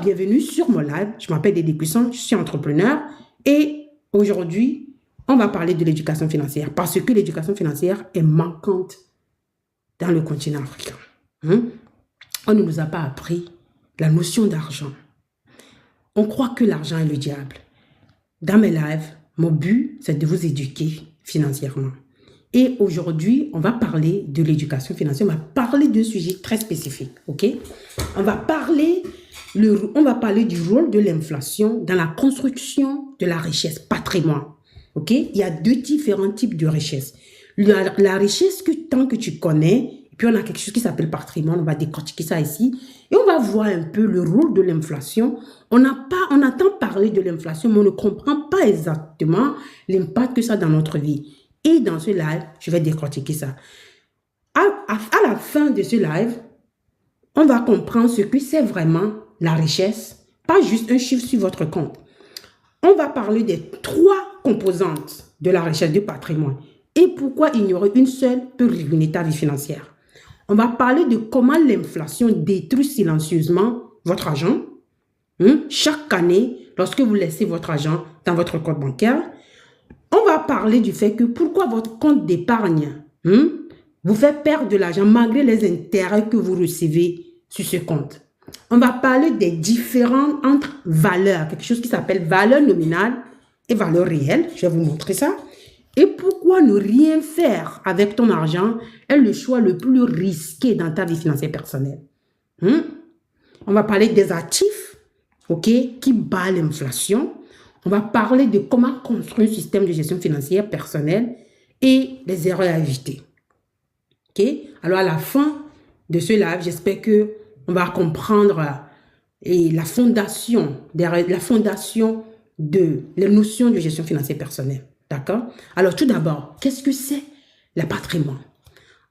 bienvenue sur mon live. Je m'appelle Dédé Cuisson, je suis entrepreneur et aujourd'hui, on va parler de l'éducation financière parce que l'éducation financière est manquante dans le continent africain. On ne nous a pas appris la notion d'argent. On croit que l'argent est le diable. Dans mes lives, mon but, c'est de vous éduquer financièrement. Et aujourd'hui, on va parler de l'éducation financière. On va parler d'un sujet très spécifique, ok? On va parler du rôle de l'inflation dans la construction de la richesse patrimoine, ok? Il y a deux différents types de richesse. La richesse tant que tu connais, et puis on a quelque chose qui s'appelle patrimoine, on va décortiquer ça ici, et on va voir un peu le rôle de l'inflation. On entend parler de l'inflation, mais on ne comprend pas exactement l'impact que ça a dans notre vie. Et dans ce live, je vais décortiquer ça. À la fin de ce live, on va comprendre ce que c'est vraiment la richesse, pas juste un chiffre sur votre compte. On va parler des 3 composantes de la richesse du patrimoine et pourquoi ignorer une seule peut ruiner ta vie financière. On va parler de comment l'inflation détruit silencieusement votre argent. Chaque année, lorsque vous laissez votre argent dans votre compte bancaire, on va parler du fait que pourquoi votre compte d'épargne vous fait perdre de l'argent malgré les intérêts que vous recevez sur ce compte. On va parler des différences entre valeurs, quelque chose qui s'appelle valeur nominale et valeur réelle. Je vais vous montrer ça. Et pourquoi ne rien faire avec ton argent est le choix le plus risqué dans ta vie financière personnelle. On va parler des actifs, ok, qui battent l'inflation. On va parler de comment construire un système de gestion financière personnelle et les erreurs à éviter. Ok? Alors, à la fin de ce live, j'espère que on va comprendre la fondation de les notions de gestion financière personnelle. D'accord? Alors, tout d'abord, qu'est-ce que c'est le patrimoine?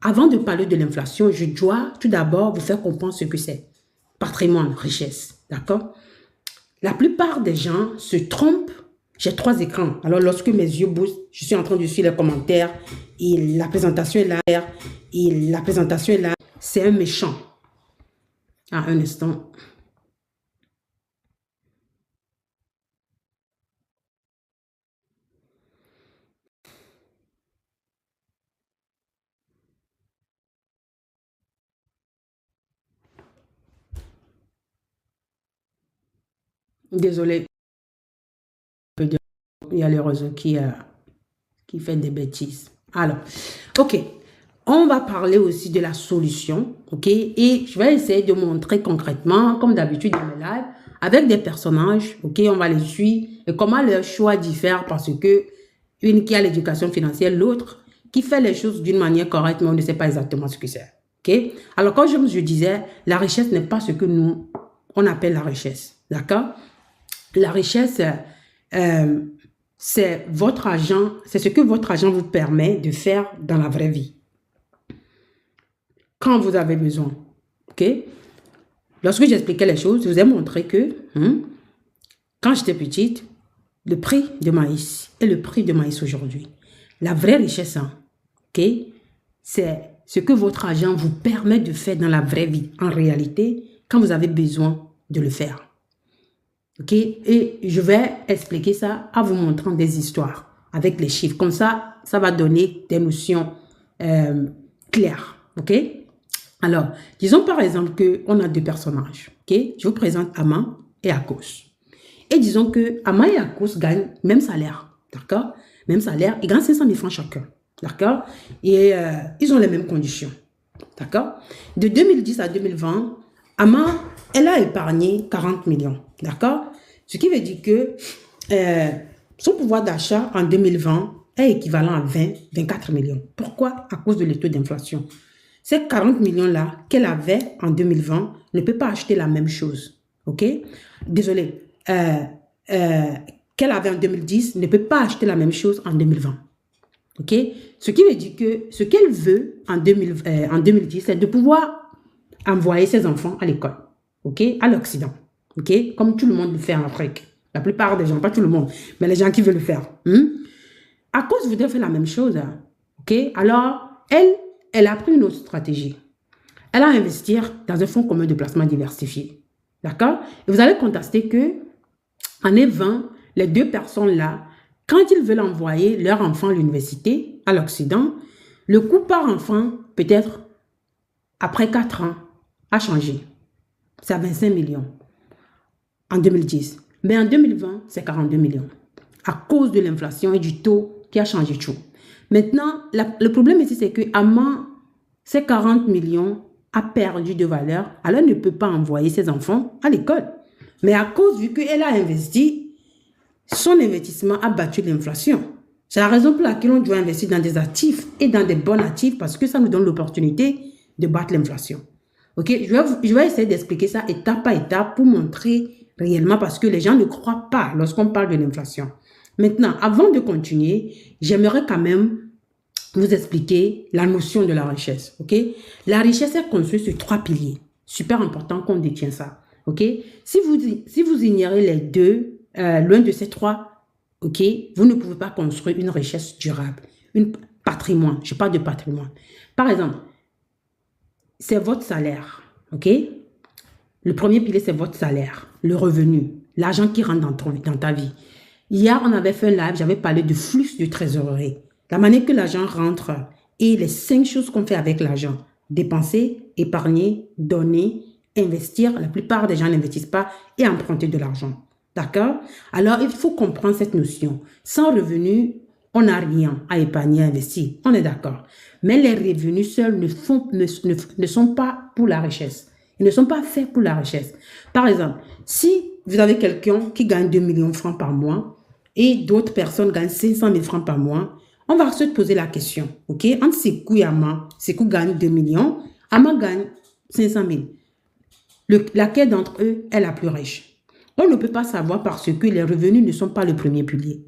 Avant de parler de l'inflation, je dois tout d'abord vous faire comprendre ce que c'est. Patrimoine, richesse. D'accord? La plupart des gens se trompent. J'ai 3 écrans. Alors, lorsque mes yeux bougent, je suis en train de suivre les commentaires et la présentation est là. C'est un méchant. Un instant. Désolé. Il y a le réseau qui fait des bêtises. Alors, ok. On va parler aussi de la solution, ok? Et je vais essayer de montrer concrètement, comme d'habitude dans mes lives, avec des personnages, ok? On va les suivre et comment leurs choix diffèrent parce que une qui a l'éducation financière, l'autre qui fait les choses d'une manière correcte, mais on ne sait pas exactement ce que c'est, ok? Alors, comme je disais, la richesse n'est pas ce que nous, on appelle la richesse, d'accord? La richesse, c'est votre argent, c'est ce que votre argent vous permet de faire dans la vraie vie. Quand vous avez besoin, ok? Lorsque j'expliquais les choses, je vous ai montré que quand j'étais petite, le prix de maïs et le prix de maïs aujourd'hui. La vraie richesse, ok? C'est ce que votre argent vous permet de faire dans la vraie vie, en réalité, quand vous avez besoin de le faire. Ok? Et je vais expliquer ça en vous montrant des histoires avec les chiffres. Comme ça, ça va donner des notions claires. Ok? Alors, disons par exemple qu'on a 2 personnages. Ok? Je vous présente Ama et Akos. Et disons que Ama et Akos gagnent même salaire. D'accord? Même salaire. Ils gagnent 500 000 francs chacun. D'accord? Et ils ont les mêmes conditions. D'accord? De 2010 à 2020, Ama, elle a épargné 40 millions. D'accord? Ce qui veut dire que son pouvoir d'achat en 2020 est équivalent à 24 millions. Pourquoi? À cause de les taux d'inflation. Ces 40 millions-là qu'elle avait en 2020 ne peut pas acheter la même chose. OK? Désolé. Qu'elle avait en 2010 ne peut pas acheter la même chose en 2020. OK? Ce qui veut dire que ce qu'elle veut en 2010, c'est de pouvoir envoyer ses enfants à l'école. OK? À l'Occident. OK? Comme tout le monde le fait en Afrique. La plupart des gens, pas tout le monde, mais les gens qui veulent le faire. À cause voudrait faire la même chose. OK? Alors, elle a pris une autre stratégie. Elle a investi dans un fonds commun de placement diversifié. D'accord? Et vous allez constater que en année 20, les deux personnes-là, quand ils veulent envoyer leur enfant à l'université, à l'Occident, le coût par enfant, peut-être après 4 ans, a changé. C'est à 25 millions en 2010. Mais en 2020, c'est 42 millions. À cause de l'inflation et du taux qui a changé tout. Maintenant, le problème ici, c'est que Amman, ces 40 millions a perdu de valeur. Alors, elle ne peut pas envoyer ses enfants à l'école. Mais à cause, vu qu'elle a investi, son investissement a battu l'inflation. C'est la raison pour laquelle on doit investir dans des actifs et dans des bons actifs parce que ça nous donne l'opportunité de battre l'inflation. Ok, je vais essayer d'expliquer ça étape par étape pour montrer réellement parce que les gens ne croient pas lorsqu'on parle de l'inflation. Maintenant, avant de continuer, j'aimerais quand même vous expliquer la notion de la richesse. Ok, la richesse est construite sur 3 piliers. Super important qu'on détient ça. Ok, si vous ignorez les deux, l'un de ces 3, ok, vous ne pouvez pas construire une richesse durable, un patrimoine. Je parle de patrimoine. Par exemple, c'est votre salaire, ok? Le premier pilier, c'est votre salaire, le revenu, l'argent qui rentre dans ta vie. Hier, on avait fait un live, j'avais parlé de flux de trésorerie. La manière que l'argent rentre et les 5 choses qu'on fait avec l'argent. Dépenser, épargner, donner, investir. La plupart des gens n'investissent pas et emprunter de l'argent. D'accord? Alors, il faut comprendre cette notion. Sans revenu, on n'a rien à épargner, à investir. On est d'accord. Mais les revenus seuls ne sont pas pour la richesse. Ils ne sont pas faits pour la richesse. Par exemple, si vous avez quelqu'un qui gagne 2 millions de francs par mois et d'autres personnes gagnent 500 000 francs par mois, on va se poser la question, ok? Entre Sekou et Amman, Sekou gagne 2 millions, Amman gagne 500 000. Laquelle d'entre eux est la plus riche? On ne peut pas savoir parce que les revenus ne sont pas le premier pilier.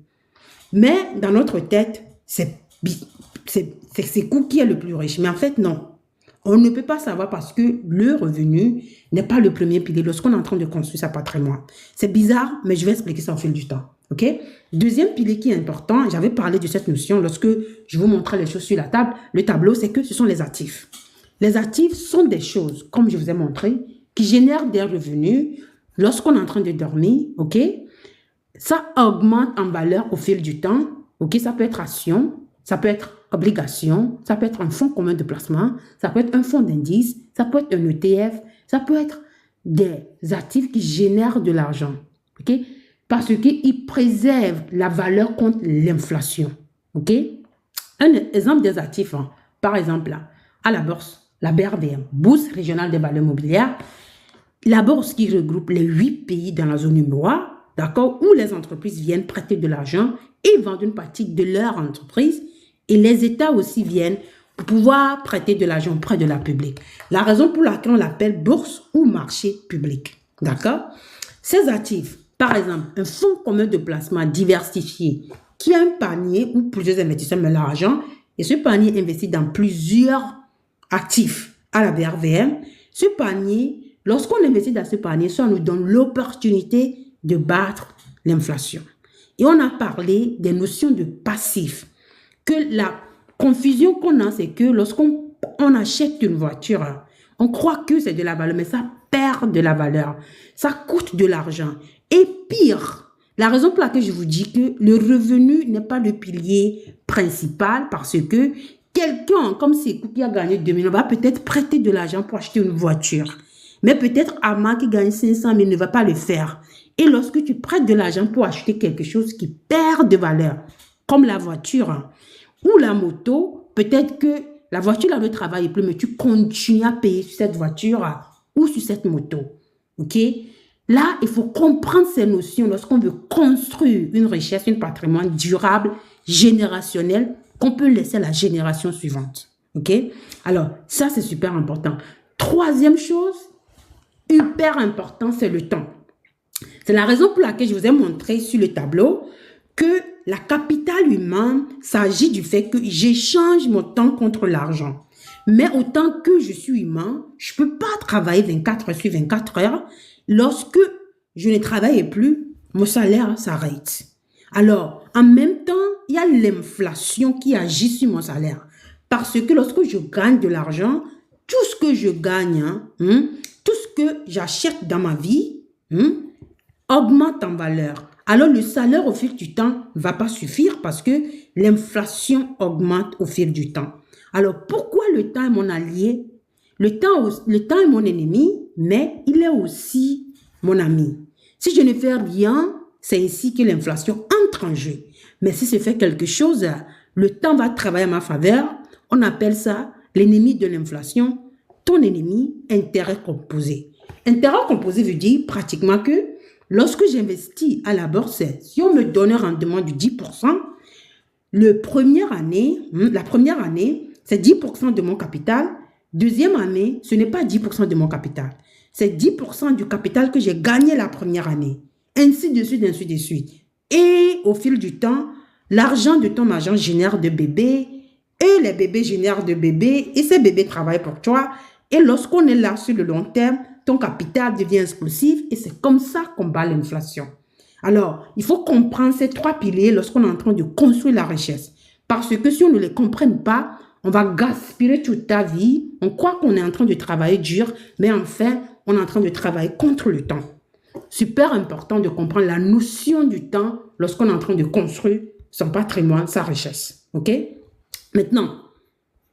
Mais dans notre tête, c'est Sekou qui est le plus riche. Mais en fait, non. On ne peut pas savoir parce que le revenu n'est pas le premier pilier lorsqu'on est en train de construire sa patrimoine. C'est bizarre, mais je vais expliquer ça au fil du temps. Ok? Deuxième pilier qui est important, j'avais parlé de cette notion lorsque je vous montrais les choses sur la table. Le tableau, c'est que ce sont les actifs. Les actifs sont des choses, comme je vous ai montré, qui génèrent des revenus lorsqu'on est en train de dormir. Ok? Ça augmente en valeur au fil du temps. Ok? Ça peut être action, ça peut être obligation, ça peut être un fonds commun de placement, ça peut être un fonds d'indice, ça peut être un ETF, ça peut être des actifs qui génèrent de l'argent. Ok? Parce qu'ils préservent la valeur contre l'inflation. Ok? Un exemple des actifs, hein, par exemple, là, à la bourse, la BRVM, Bourse régionale des valeurs mobilières, la bourse qui regroupe les 8 pays dans la zone UMOA, d'accord, où les entreprises viennent prêter de l'argent et vendent une partie de leur entreprise. Et les États aussi viennent pour pouvoir prêter de l'argent auprès de la publique. La raison pour laquelle on l'appelle bourse ou marché public. D'accord? Ces actifs, par exemple, un fonds commun de placement diversifié qui a un panier où plusieurs investisseurs mettent l'argent et ce panier investit dans plusieurs actifs à la BRVM. Ce panier, lorsqu'on investit dans ce panier, ça nous donne l'opportunité de battre l'inflation. Et on a parlé des notions de passifs. Que la confusion qu'on a, c'est que lorsqu'on achète une voiture, on croit que c'est de la valeur, mais ça perd de la valeur. Ça coûte de l'argent. Et pire, la raison pour laquelle je vous dis que le revenu n'est pas le pilier principal, parce que quelqu'un comme Sekou qui a gagné 2 millions va peut-être prêter de l'argent pour acheter une voiture. Mais peut-être Amman qui gagne 500 000 ne va pas le faire. Et lorsque tu prêtes de l'argent pour acheter quelque chose qui perd de valeur, comme la voiture ou la moto, peut-être que la voiture là ne travaille plus, mais tu continues à payer sur cette voiture ou sur cette moto. Ok? Là, il faut comprendre ces notions lorsqu'on veut construire une richesse, un patrimoine durable, générationnel, qu'on peut laisser à la génération suivante. Ok? Alors, ça, c'est super important. Troisième chose, hyper important, c'est le temps. C'est la raison pour laquelle je vous ai montré sur le tableau que la capitale humaine s'agit du fait que j'échange mon temps contre l'argent. Mais autant que je suis humain, je ne peux pas travailler 24 heures sur 24 heures. Lorsque je ne travaille plus, mon salaire s'arrête. Alors, en même temps, il y a l'inflation qui agit sur mon salaire. Parce que lorsque je gagne de l'argent, tout ce que je gagne, tout ce que j'achète dans ma vie augmente en valeur. Alors, le salaire au fil du temps ne va pas suffire parce que l'inflation augmente au fil du temps. Alors, pourquoi le temps est mon allié? Le temps est mon ennemi, mais il est aussi mon ami. Si je ne fais rien, c'est ici que l'inflation entre en jeu. Mais si je fais quelque chose, le temps va travailler à ma faveur. On appelle ça l'ennemi de l'inflation. Ton ennemi, intérêt composé. Intérêt composé veut dire pratiquement que lorsque j'investis à la bourse, si on me donne un rendement de 10%, la première année, c'est 10% de mon capital. Deuxième année, ce n'est pas 10% de mon capital. C'est 10% du capital que j'ai gagné la première année. Ainsi de suite, ainsi de suite. Et au fil du temps, l'argent de ton agent génère de bébés et les bébés génèrent de bébés et ces bébés travaillent pour toi. Et lorsqu'on est là sur le long terme, ton capital devient explosif et c'est comme ça qu'on bat l'inflation. Alors, il faut comprendre ces trois piliers lorsqu'on est en train de construire la richesse. Parce que si on ne les comprenne pas, on va gaspiller toute ta vie. On croit qu'on est en train de travailler dur, mais enfin, on est en train de travailler contre le temps. Super important de comprendre la notion du temps lorsqu'on est en train de construire son patrimoine, sa richesse. OK? Maintenant,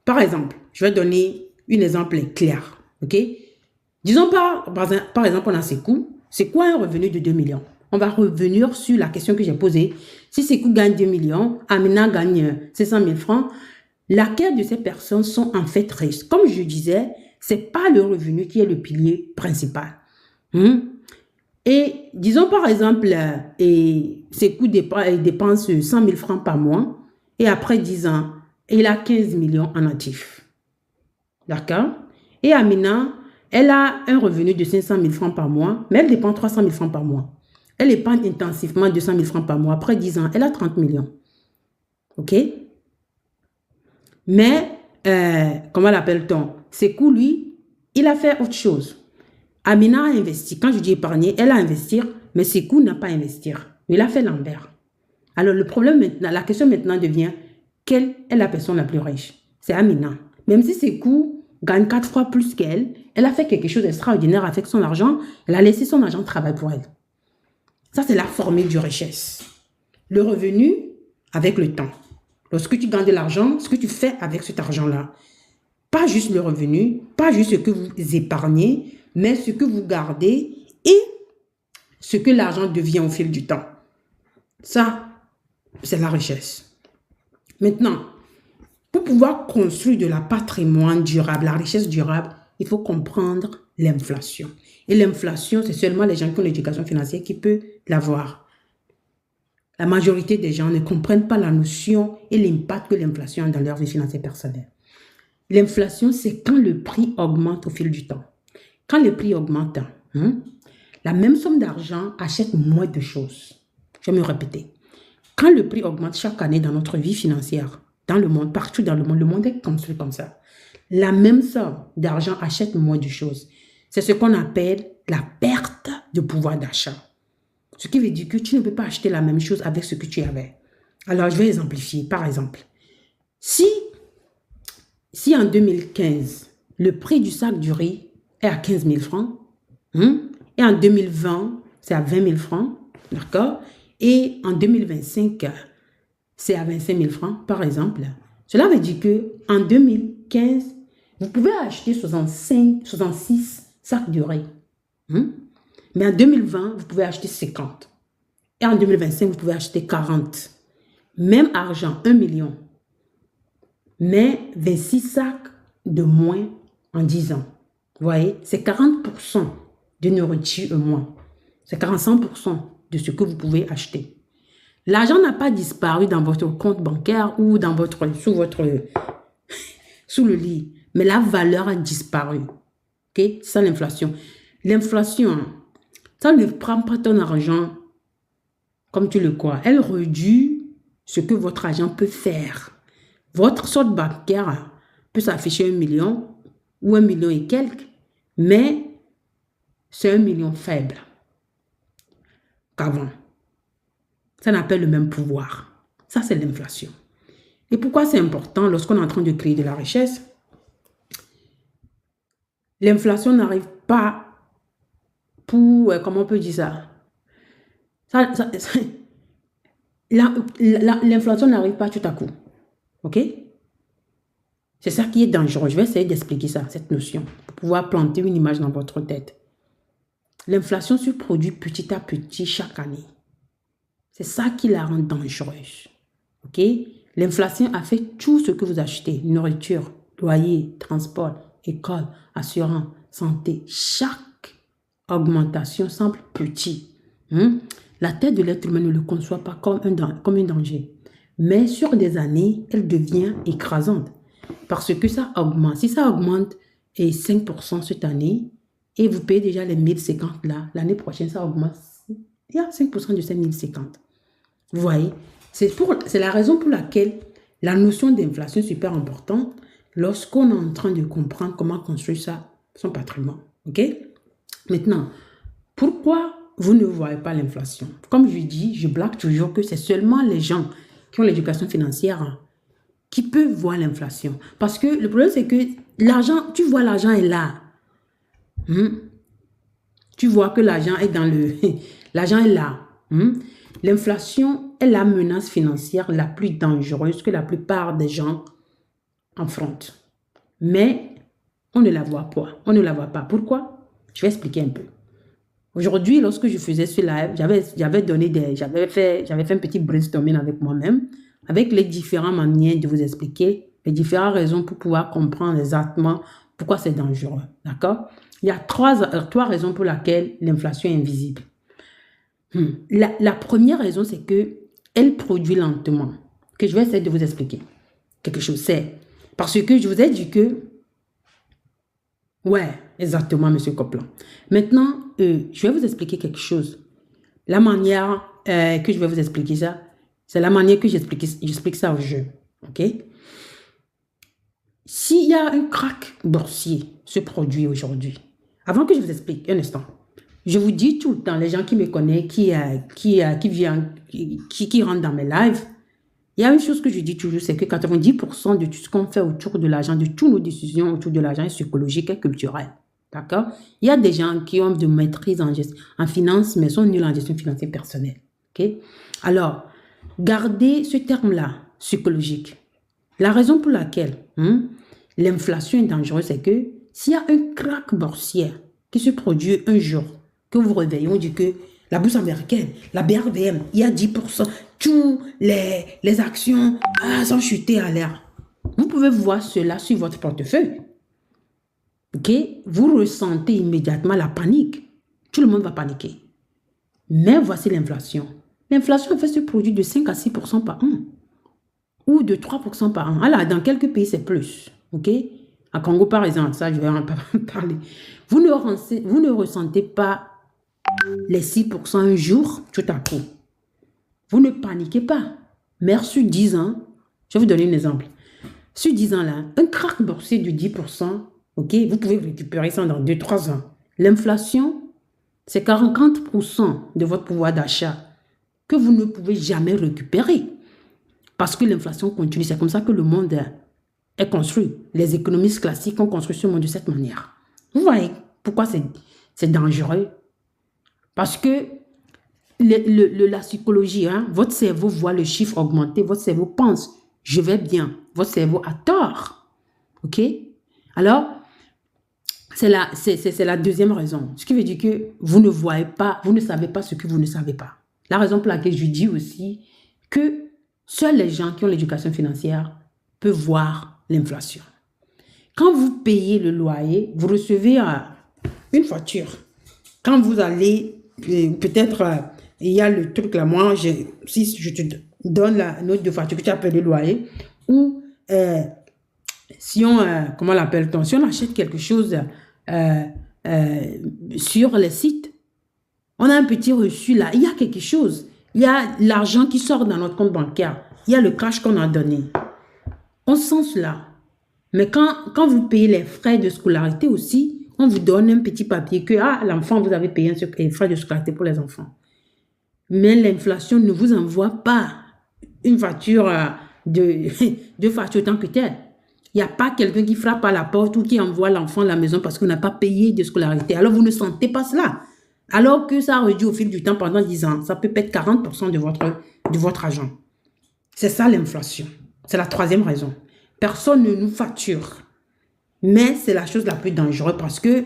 par exemple, je vais donner un exemple clair. OK? Disons par exemple, on a Sekou. C'est quoi un revenu de 2 millions? On va revenir sur la question que j'ai posée. Si Sekou gagne 2 millions, Amina gagne 500 000 francs, laquelle de ces personnes sont en fait riches? Comme je disais, ce n'est pas le revenu qui est le pilier principal. Et disons par exemple, Sekou dépense 100 000 francs par mois et après 10 ans, il a 15 millions en actifs. D'accord? Et Amina, elle a un revenu de 500 000 francs par mois, mais elle dépense 300 000 francs par mois. Elle épargne intensivement 200 000 francs par mois. Après 10 ans, elle a 30 millions. OK? Mais, comment l'appelle-t-on? Sekou, lui, il a fait autre chose. Amina a investi. Quand je dis épargner, elle a investi, mais Sekou n'a pas investi. Il a fait l'envers. Alors, le problème maintenant, la question maintenant devient, quelle est la personne la plus riche? C'est Amina. Même si Sekou gagne 4 fois plus qu'elle, elle a fait quelque chose d'extraordinaire avec son argent. Elle a laissé son argent travailler pour elle. Ça, c'est la formule du richesse. Le revenu avec le temps. Lorsque tu gagnes de l'argent, ce que tu fais avec cet argent-là. Pas juste le revenu, pas juste ce que vous épargnez, mais ce que vous gardez et ce que l'argent devient au fil du temps. Ça, c'est la richesse. Maintenant, pour pouvoir construire de la patrimoine durable, la richesse durable, il faut comprendre l'inflation. Et l'inflation, c'est seulement les gens qui ont l'éducation financière qui peuvent l'avoir. La majorité des gens ne comprennent pas la notion et l'impact que l'inflation a dans leur vie financière personnelle. L'inflation, c'est quand le prix augmente au fil du temps. Quand le prix augmente, la même somme d'argent achète moins de choses. Je vais me répéter. Quand le prix augmente chaque année dans notre vie financière, dans le monde, partout dans le monde est construit comme ça. La même somme d'argent achète moins de choses. C'est ce qu'on appelle la perte de pouvoir d'achat. Ce qui veut dire que tu ne peux pas acheter la même chose avec ce que tu avais. Alors, je vais exemplifier. Par exemple, si en 2015, le prix du sac du riz est à 15 000 francs, et en 2020, c'est à 20 000 francs, d'accord? Et en 2025, c'est à 25 000 francs, par exemple. Cela veut dire qu'en 2015, vous pouvez acheter 66 sacs de riz. Mais en 2020, vous pouvez acheter 50. Et en 2025, vous pouvez acheter 40. Même argent, 1 million. Mais 26 sacs de moins en 10 ans. Vous voyez, c'est 40% de nourriture au moins. C'est 45% de ce que vous pouvez acheter. L'argent n'a pas disparu dans votre compte bancaire ou dans sous le lit. Mais la valeur a disparu. OK? C'est ça l'inflation. L'inflation, ça ne prend pas ton argent comme tu le crois. Elle réduit ce que votre argent peut faire. Votre solde bancaire peut s'afficher 1 million ou 1 million et quelques, mais c'est 1 million faible qu'avant. Ça n'a pas le même pouvoir. Ça, c'est l'inflation. Et pourquoi c'est important lorsqu'on est en train de créer de la richesse? L'inflation n'arrive pas pour, comment on peut dire ça? L'inflation n'arrive pas tout à coup. OK? C'est ça qui est dangereux. Je vais essayer d'expliquer ça, cette notion, pour pouvoir planter une image dans votre tête. L'inflation se produit petit à petit chaque année. C'est ça qui la rend dangereuse. OK? L'inflation affecte tout ce que vous achetez. Nourriture, loyer, transport, école, assurance, santé. Chaque augmentation semble petite. La tête de l'être humain ne le conçoit pas comme un danger. Mais sur des années, elle devient écrasante. Parce que ça augmente. Si ça augmente 5% cette année, et vous payez déjà les 1050 là, l'année prochaine, ça augmente. Il y a 5% de ces 1050. Vous voyez? C'est la raison pour laquelle la notion d'inflation est super importante lorsqu'on est en train de comprendre comment construire son patrimoine. OK? Maintenant, pourquoi vous ne voyez pas l'inflation? Comme je dis, je blague toujours que c'est seulement les gens qui ont l'éducation financière qui peuvent voir l'inflation. Parce que le problème, c'est que l'argent, tu vois, l'argent est là. Tu vois que l'argent est dans le... L'argent est là. L'inflation est la menace financière la plus dangereuse que la plupart des gens affrontent. Mais on ne la voit pas. On ne la voit pas. Pourquoi? Je vais expliquer un peu. Aujourd'hui, lorsque je faisais ce live, j'avais fait un petit brainstorming avec moi-même, avec les différentes manières de vous expliquer les différentes raisons pour pouvoir comprendre exactement pourquoi c'est dangereux. D'accord? Il y a trois raisons pour lesquelles l'inflation est invisible. La première raison, c'est qu'elle produit lentement. Que je vais essayer de vous expliquer quelque chose. C'est parce que je vous ai dit que... Ouais, exactement, monsieur Copland. Maintenant, je vais vous expliquer quelque chose. La manière que je vais vous expliquer ça, c'est la manière que j'explique ça aux jeunes. OK? S'il y a un crack boursier se produit aujourd'hui, avant que je vous explique, un instant, je vous dis tout le temps, les gens qui me connaissent, qui rentrent dans mes lives, il y a une chose que je dis toujours, c'est que 90% de tout ce qu'on fait autour de l'argent, de toutes nos décisions autour de l'argent est psychologique et culturel. D'accord? Il y a des gens qui ont de maîtrise en finance, mais sont nuls en gestion financière personnelle. OK? Alors, gardez ce terme-là, psychologique. La raison pour laquelle l'inflation est dangereuse, c'est que s'il y a un crack boursier qui se produit un jour, que vous réveillez, on dit que la bourse américaine, la BRVM, il y a 10%, tous les actions sont chutées à l'air. Vous pouvez voir cela sur votre portefeuille. OK? Vous ressentez immédiatement la panique. Tout le monde va paniquer. Mais voici l'inflation. L'inflation, en fait, se produit de 5 à 6% par an. Ou de 3% par an. Alors, dans quelques pays, c'est plus. OK? À Congo, par exemple, ça, je vais en parler. Vous ne ressentez pas les 6% un jour, tout à coup. Vous ne paniquez pas. Mais sur 10 ans, je vais vous donner un exemple. Sur 10 ans, là, un crack boursier de 10%, OK, vous pouvez récupérer ça dans 2-3 ans. L'inflation, c'est 40% de votre pouvoir d'achat que vous ne pouvez jamais récupérer. Parce que l'inflation continue. C'est comme ça que le monde est construit. Les économistes classiques ont construit ce monde de cette manière. Vous voyez pourquoi c'est dangereux? Parce que la psychologie, votre cerveau voit le chiffre augmenter, votre cerveau pense, je vais bien. Votre cerveau a tort. OK? Alors, c'est la deuxième raison. Ce qui veut dire que vous ne voyez pas, vous ne savez pas ce que vous ne savez pas. La raison pour laquelle je dis aussi que seuls les gens qui ont l'éducation financière peuvent voir l'inflation. Quand vous payez le loyer, vous recevez une facture. Quand vous allez, peut-être, il y a le truc là, moi, si je te donne la note de facture que tu as payé le loyer, ou si on, comment l'appelle-t-on, si on achète quelque chose sur les sites, on a un petit reçu là, il y a quelque chose. Il y a l'argent qui sort dans notre compte bancaire. Il y a le cash qu'on a donné. On sent cela. Mais quand vous payez les frais de scolarité aussi, on vous donne un petit papier que l'enfant, vous avez payé les frais de scolarité pour les enfants. Mais l'inflation ne vous envoie pas une facture de facture tant que telle. Il n'y a pas quelqu'un qui frappe à la porte ou qui envoie l'enfant à la maison parce qu'on n'a pas payé de scolarité. Alors vous ne sentez pas cela. Alors que ça réduit au fil du temps pendant 10 ans. Ça peut perdre 40% de votre argent. C'est ça l'inflation. C'est la troisième raison. Personne ne nous facture. Mais c'est la chose la plus dangereuse parce que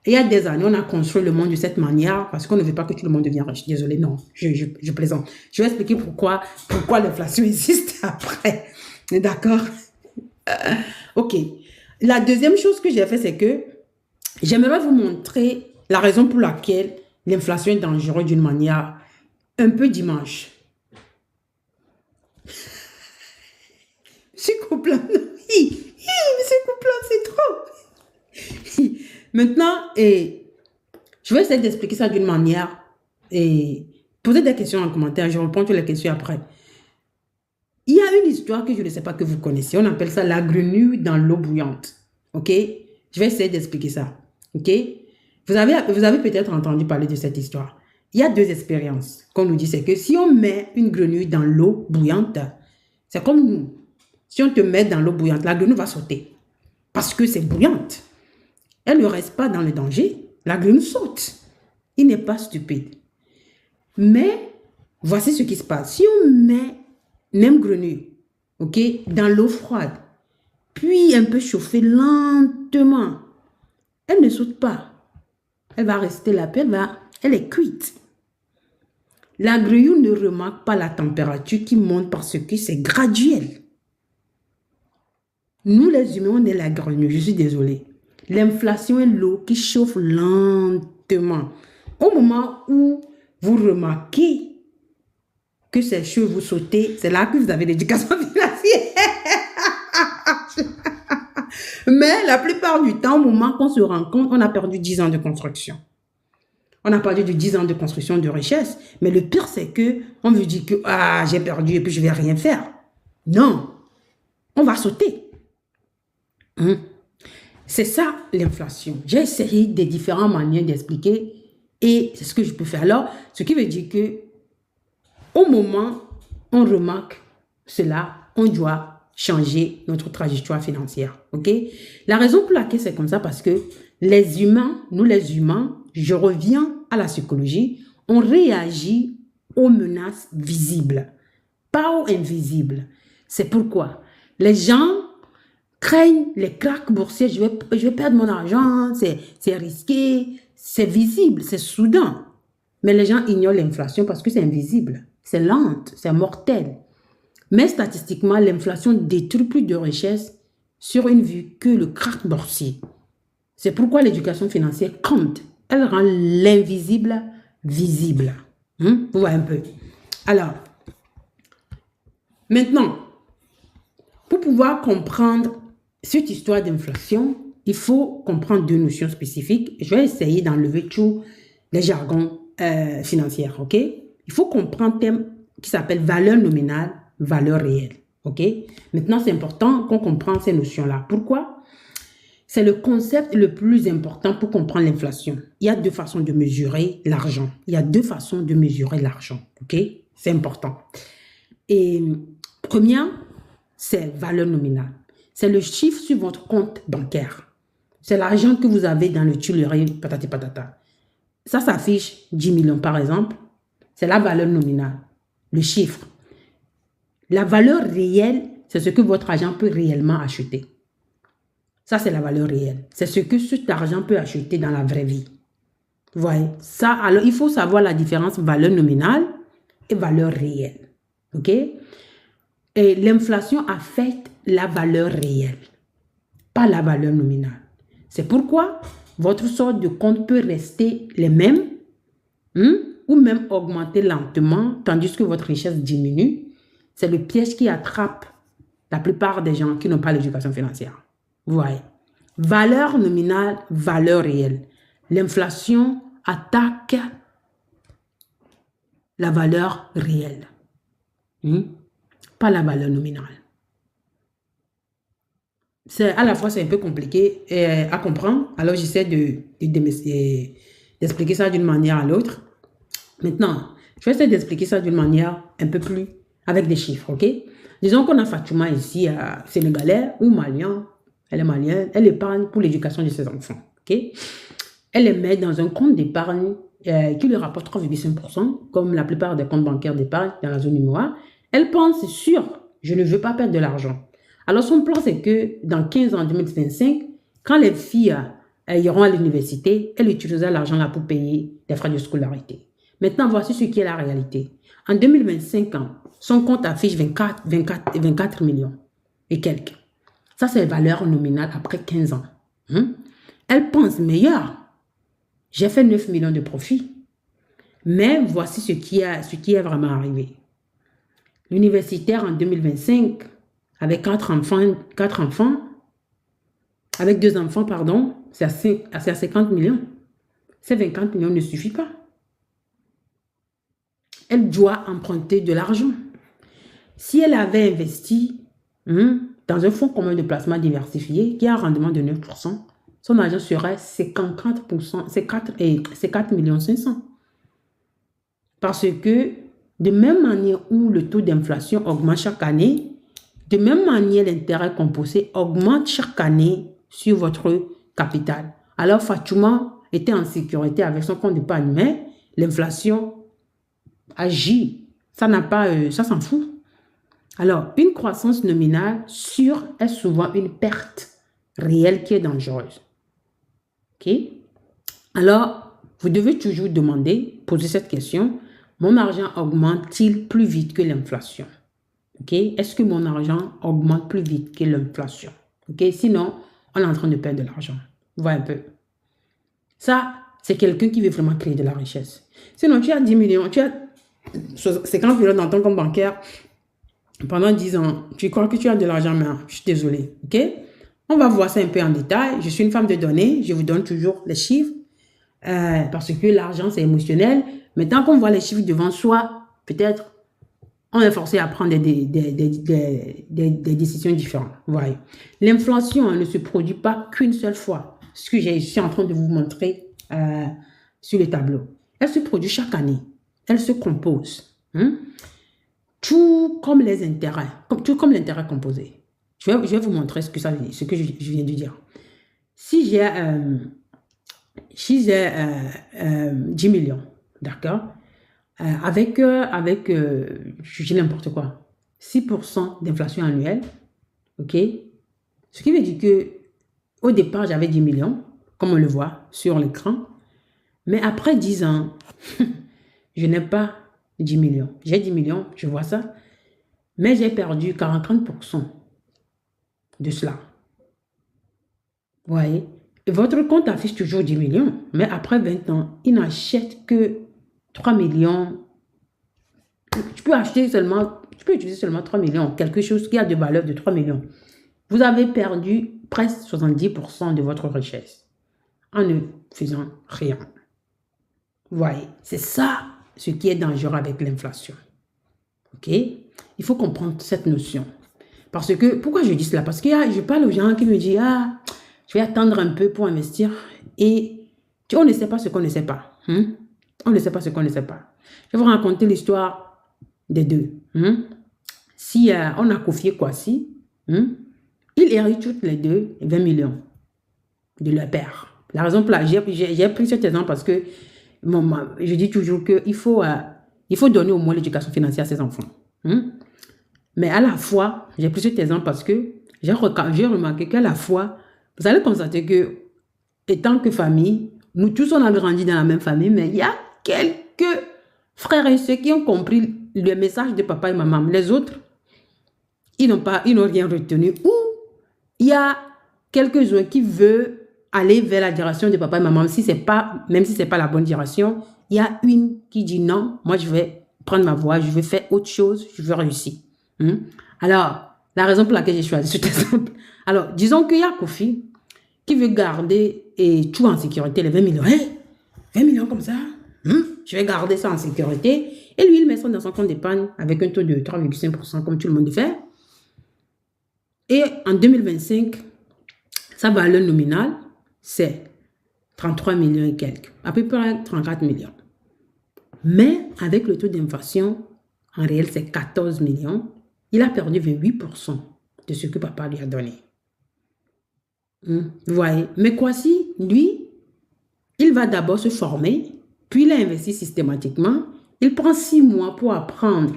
il y a des années, on a construit le monde de cette manière parce qu'on ne veut pas que tout le monde devienne riche. Désolé, non, je plaisante. Je vais expliquer pourquoi l'inflation existe après. D'accord? Ok. La deuxième chose que j'ai fait, c'est que j'aimerais vous montrer la raison pour laquelle l'inflation est dangereuse d'une manière un peu dimanche. Monsieur Coupland, Monsieur Coupland, c'est trop. Maintenant, je vais essayer d'expliquer ça d'une manière et poser des questions en commentaire. Je réponds toutes les questions après. Il y a une histoire que je ne sais pas que vous connaissez. On appelle ça la grenouille dans l'eau bouillante. Ok? Je vais essayer d'expliquer ça. Ok? Vous avez peut-être entendu parler de cette histoire. Il y a deux expériences qu'on nous dit. C'est que si on met une grenouille dans l'eau bouillante, c'est comme nous. Si on te met dans l'eau bouillante, la grenouille va sauter. Parce que c'est bouillante. Elle ne reste pas dans le danger. La grenouille saute. Il n'est pas stupide. Mais, voici ce qui se passe. Si on met même grenouille, ok, dans l'eau froide, puis un peu chauffée lentement, elle ne saute pas. Elle va rester là, elle est cuite. La grenouille ne remarque pas la température qui monte parce que c'est graduel. Nous, les humains, on est la grenouille. Je suis désolée. L'inflation est l'eau qui chauffe lentement. Au moment où vous remarquez que ces cheveux vous sautez, c'est là que vous avez l'éducation financière. Mais la plupart du temps, au moment qu'on se rend compte, on a perdu 10 ans de construction. On a perdu 10 ans de construction de richesse. Mais le pire, c'est que on veut dire que j'ai perdu et puis je ne vais rien faire. Non, on va sauter. C'est ça l'inflation. J'ai essayé des différentes manières d'expliquer et c'est ce que je peux faire. Alors, ce qui veut dire que au moment où on remarque cela, on doit changer notre trajectoire financière. Ok? La raison pour laquelle c'est comme ça, parce que les humains, nous les humains, je reviens à la psychologie, on réagit aux menaces visibles, pas aux invisibles. C'est pourquoi les gens craignent les cracks boursiers, je vais perdre mon argent, c'est risqué, c'est visible, c'est soudain. Mais les gens ignorent l'inflation parce que c'est invisible, c'est lente, c'est mortel. Mais statistiquement, l'inflation détruit plus de richesses sur une vue que le krach boursier. C'est pourquoi l'éducation financière compte. Elle rend l'invisible visible. Vous voyez un peu. Alors, maintenant, pour pouvoir comprendre cette histoire d'inflation, il faut comprendre deux notions spécifiques. Je vais essayer d'enlever tous les jargons financiers, ok? Il faut comprendre un thème qui s'appelle valeur nominale, valeur réelle, ok? Maintenant, c'est important qu'on comprenne ces notions-là. Pourquoi? C'est le concept le plus important pour comprendre l'inflation. Il y a deux façons de mesurer l'argent. Il y a deux façons de mesurer l'argent, ok? C'est important. Et première, c'est valeur nominale. C'est le chiffre sur votre compte bancaire. C'est l'argent que vous avez dans le tuilerie, patati patata. Ça s'affiche 10 millions par exemple. C'est la valeur nominale, le chiffre. La valeur réelle, c'est ce que votre argent peut réellement acheter. Ça, c'est la valeur réelle. C'est ce que cet argent peut acheter dans la vraie vie. Vous voyez? Ça, alors, il faut savoir la différence valeur nominale et valeur réelle. OK? Et l'inflation affecte la valeur réelle, pas la valeur nominale. C'est pourquoi votre solde de compte peut rester les mêmes ou même augmenter lentement tandis que votre richesse diminue. C'est le piège qui attrape la plupart des gens qui n'ont pas l'éducation financière. Vous voyez? Valeur nominale, valeur réelle. L'inflation attaque la valeur réelle, pas la valeur nominale. À la fois, c'est un peu compliqué à comprendre. Alors, j'essaie d'expliquer ça d'une manière à l'autre. Maintenant, je vais essayer d'expliquer ça d'une manière un peu plus avec des chiffres, ok? Disons qu'on a Fatouma ici, sénégalais ou malien. Elle est malienne. Elle épargne pour l'éducation de ses enfants, ok? Elle les met dans un compte d'épargne qui lui rapporte 3,5%, comme la plupart des comptes bancaires d'épargne dans la zone noire, elle pense sur, je ne veux pas perdre de l'argent. Alors son plan, c'est que dans 15 ans, en 2025, quand les filles iront à l'université, elle utilisera l'argent là pour payer les frais de scolarité. Maintenant, voici ce qui est la réalité. En 2025, son compte affiche 24 millions et quelques. Ça, c'est la valeur nominale après 15 ans. Elle pense meilleur. J'ai fait 9 millions de profit. Mais voici ce qui est vraiment arrivé. L'universitaire en 2025, avec 4 enfants, avec 2 enfants, pardon, c'est à 50 millions. Ces 24 millions ne suffit pas. Elle doit emprunter de l'argent. Si elle avait investi dans un fonds commun de placement diversifié qui a un rendement de 9%, son argent serait 54%, c'est 4 millions 500. Parce que de même manière où le taux d'inflation augmente chaque année, de même manière l'intérêt composé augmente chaque année sur votre capital. Alors Fatouma était en sécurité avec son compte d'épargne, mais l'inflation agit. Ça s'en fout. Alors, une croissance nominale sûre est souvent une perte réelle qui est dangereuse. OK? Alors, vous devez toujours poser cette question. Mon argent augmente-t-il plus vite que l'inflation? OK? Est-ce que mon argent augmente plus vite que l'inflation? OK? Sinon, on est en train de perdre de l'argent. Voilà un peu. Ça, c'est quelqu'un qui veut vraiment créer de la richesse. Sinon, tu as 10 millions, tu as 50 millions dans ton compte bancaire pendant 10 ans. Tu crois que tu as de l'argent, mais je suis désolée. OK? On va voir ça un peu en détail. Je suis une femme de données. Je vous donne toujours les chiffres parce que l'argent, c'est émotionnel. Mais tant qu'on voit les chiffres devant soi, peut-être on est forcé à prendre des décisions différentes. Voyez. L'inflation ne se produit pas qu'une seule fois. Ce que je suis en train de vous montrer sur le tableau. Elle se produit chaque année. Elle se compose. Tout comme les intérêts. Tout comme l'intérêt composé. Je vais vous montrer ce que je viens de dire. Si j'ai 10 millions, d'accord, avec je dis n'importe quoi, 6% d'inflation annuelle, ok, ce qui veut dire que au départ, j'avais 10 millions, comme on le voit sur l'écran, mais après 10 ans, je n'ai pas 10 millions. J'ai 10 millions, je vois ça, mais j'ai perdu 40% de cela. Vous voyez? Et votre compte affiche toujours 10 millions, mais après 20 ans, il n'achète que 3 millions. Tu peux utiliser seulement 3 millions, quelque chose qui a de valeur de 3 millions. Vous avez perdu presque 70% de votre richesse en ne faisant rien. Vous voyez, c'est ça ce qui est dangereux avec l'inflation. OK? Il faut comprendre cette notion. Parce que, pourquoi je dis cela? Parce que je parle aux gens qui me disent, je vais attendre un peu pour investir. Et on ne sait pas ce qu'on ne sait pas. On ne sait pas ce qu'on ne sait pas. Je vais vous raconter l'histoire des deux. Si on a Kofi Kwasi, ils héritent toutes les deux 20 millions de leur père. La raison pour laquelle j'ai pris cet exemple parce que je dis toujours qu'il faut donner au moins l'éducation financière à ses enfants. Mais à la fois, j'ai pris cet exemple parce que j'ai remarqué qu'à la fois, vous allez constater que, étant que famille, nous tous on a grandi dans la même famille, mais il y a quelques frères et sœurs qui ont compris le message de papa et maman. Les autres, ils n'ont rien retenu. Ou il y a quelques-uns qui veulent aller vers la direction de papa et maman, même si ce n'est pas la bonne direction. Il y a une qui dit non, moi je vais prendre ma voie, je vais faire autre chose, je veux réussir. Alors, la raison pour laquelle j'ai choisi cet exemple. Alors, disons qu'il y a Kofi qui veut garder tout en sécurité, les 20 millions. 20 millions comme ça, je vais garder ça en sécurité. Et lui, il met ça dans son compte d'épargne avec un taux de 3,5% comme tout le monde le fait. Et en 2025, sa valeur nominale, c'est 33 millions et quelques, à peu près 34 millions. Mais avec le taux d'inflation, en réel, c'est 14 millions. Il a perdu 28% de ce que papa lui a donné. Vous voyez? Mais Kwasi, lui, il va d'abord se former, puis il a investi systématiquement. Il prend 6 mois pour apprendre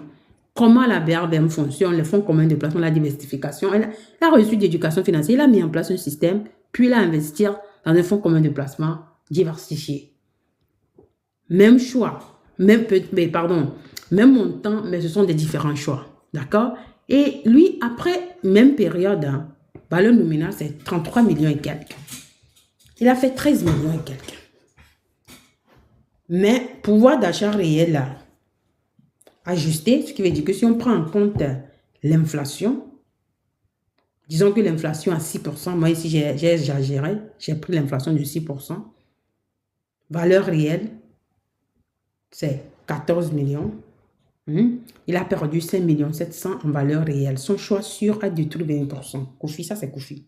comment la BRDM fonctionne, les fonds communs de placement, la diversification. Il a reçu d'éducation financière, il a mis en place un système, puis il a investi dans un fonds commun de placement diversifié. Même choix, même montant, mais ce sont des différents choix. D'accord? Et lui, après, même période, valeur nominale, c'est 33 millions et quelques. Il a fait 13 millions et quelques. Mais pouvoir d'achat réel, là, ajusté, ce qui veut dire que si on prend en compte l'inflation, disons que l'inflation à 6%, moi ici j'ai exagéré, j'ai pris l'inflation de 6%, valeur réelle, c'est 14 millions. Il a perdu 5 millions 700 en valeur réelle. Son choix sûr a détruit 20%. Kofi, ça c'est Kofi.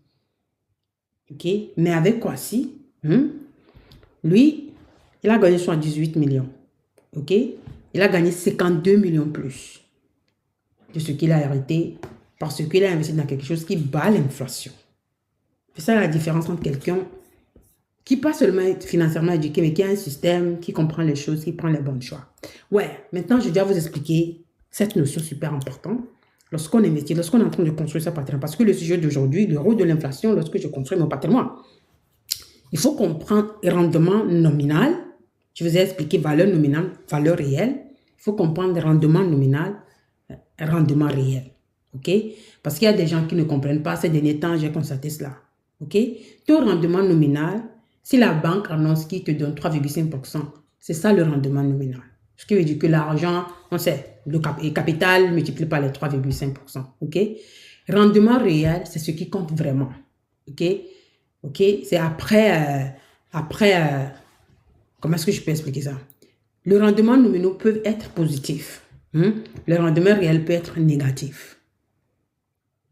Ok? Mais avec Kwasi, lui, il a gagné 78 millions. Ok? Il a gagné 52 millions plus de ce qu'il a hérité parce qu'il a investi dans quelque chose qui bat l'inflation. C'est ça la différence entre quelqu'un qui pas seulement est financièrement éduqué, mais qui a un système, qui comprend les choses, qui prend les bons choix. Ouais, maintenant, je dois vous expliquer cette notion super importante. Lorsqu'on investit, lorsqu'on est en train de construire sa patrimoine, parce que le sujet d'aujourd'hui, le rôle de l'inflation, lorsque je construis mon patrimoine, il faut comprendre rendement nominal. Je vous ai expliqué valeur nominale, valeur réelle. Il faut comprendre rendement nominal, rendement réel. OK? Parce qu'il y a des gens qui ne comprennent pas. Ces derniers temps, j'ai constaté cela. OK? Taux rendement nominal, si la banque annonce qu'il te donne 3,5%, c'est ça le rendement nominal. Ce qui veut dire que l'argent, on sait, le capital multiplié par les 3,5%. OK? Rendement réel, c'est ce qui compte vraiment. OK? OK? C'est après, comment est-ce que je peux expliquer ça? Le rendement nominal peut être positif. Le rendement réel peut être négatif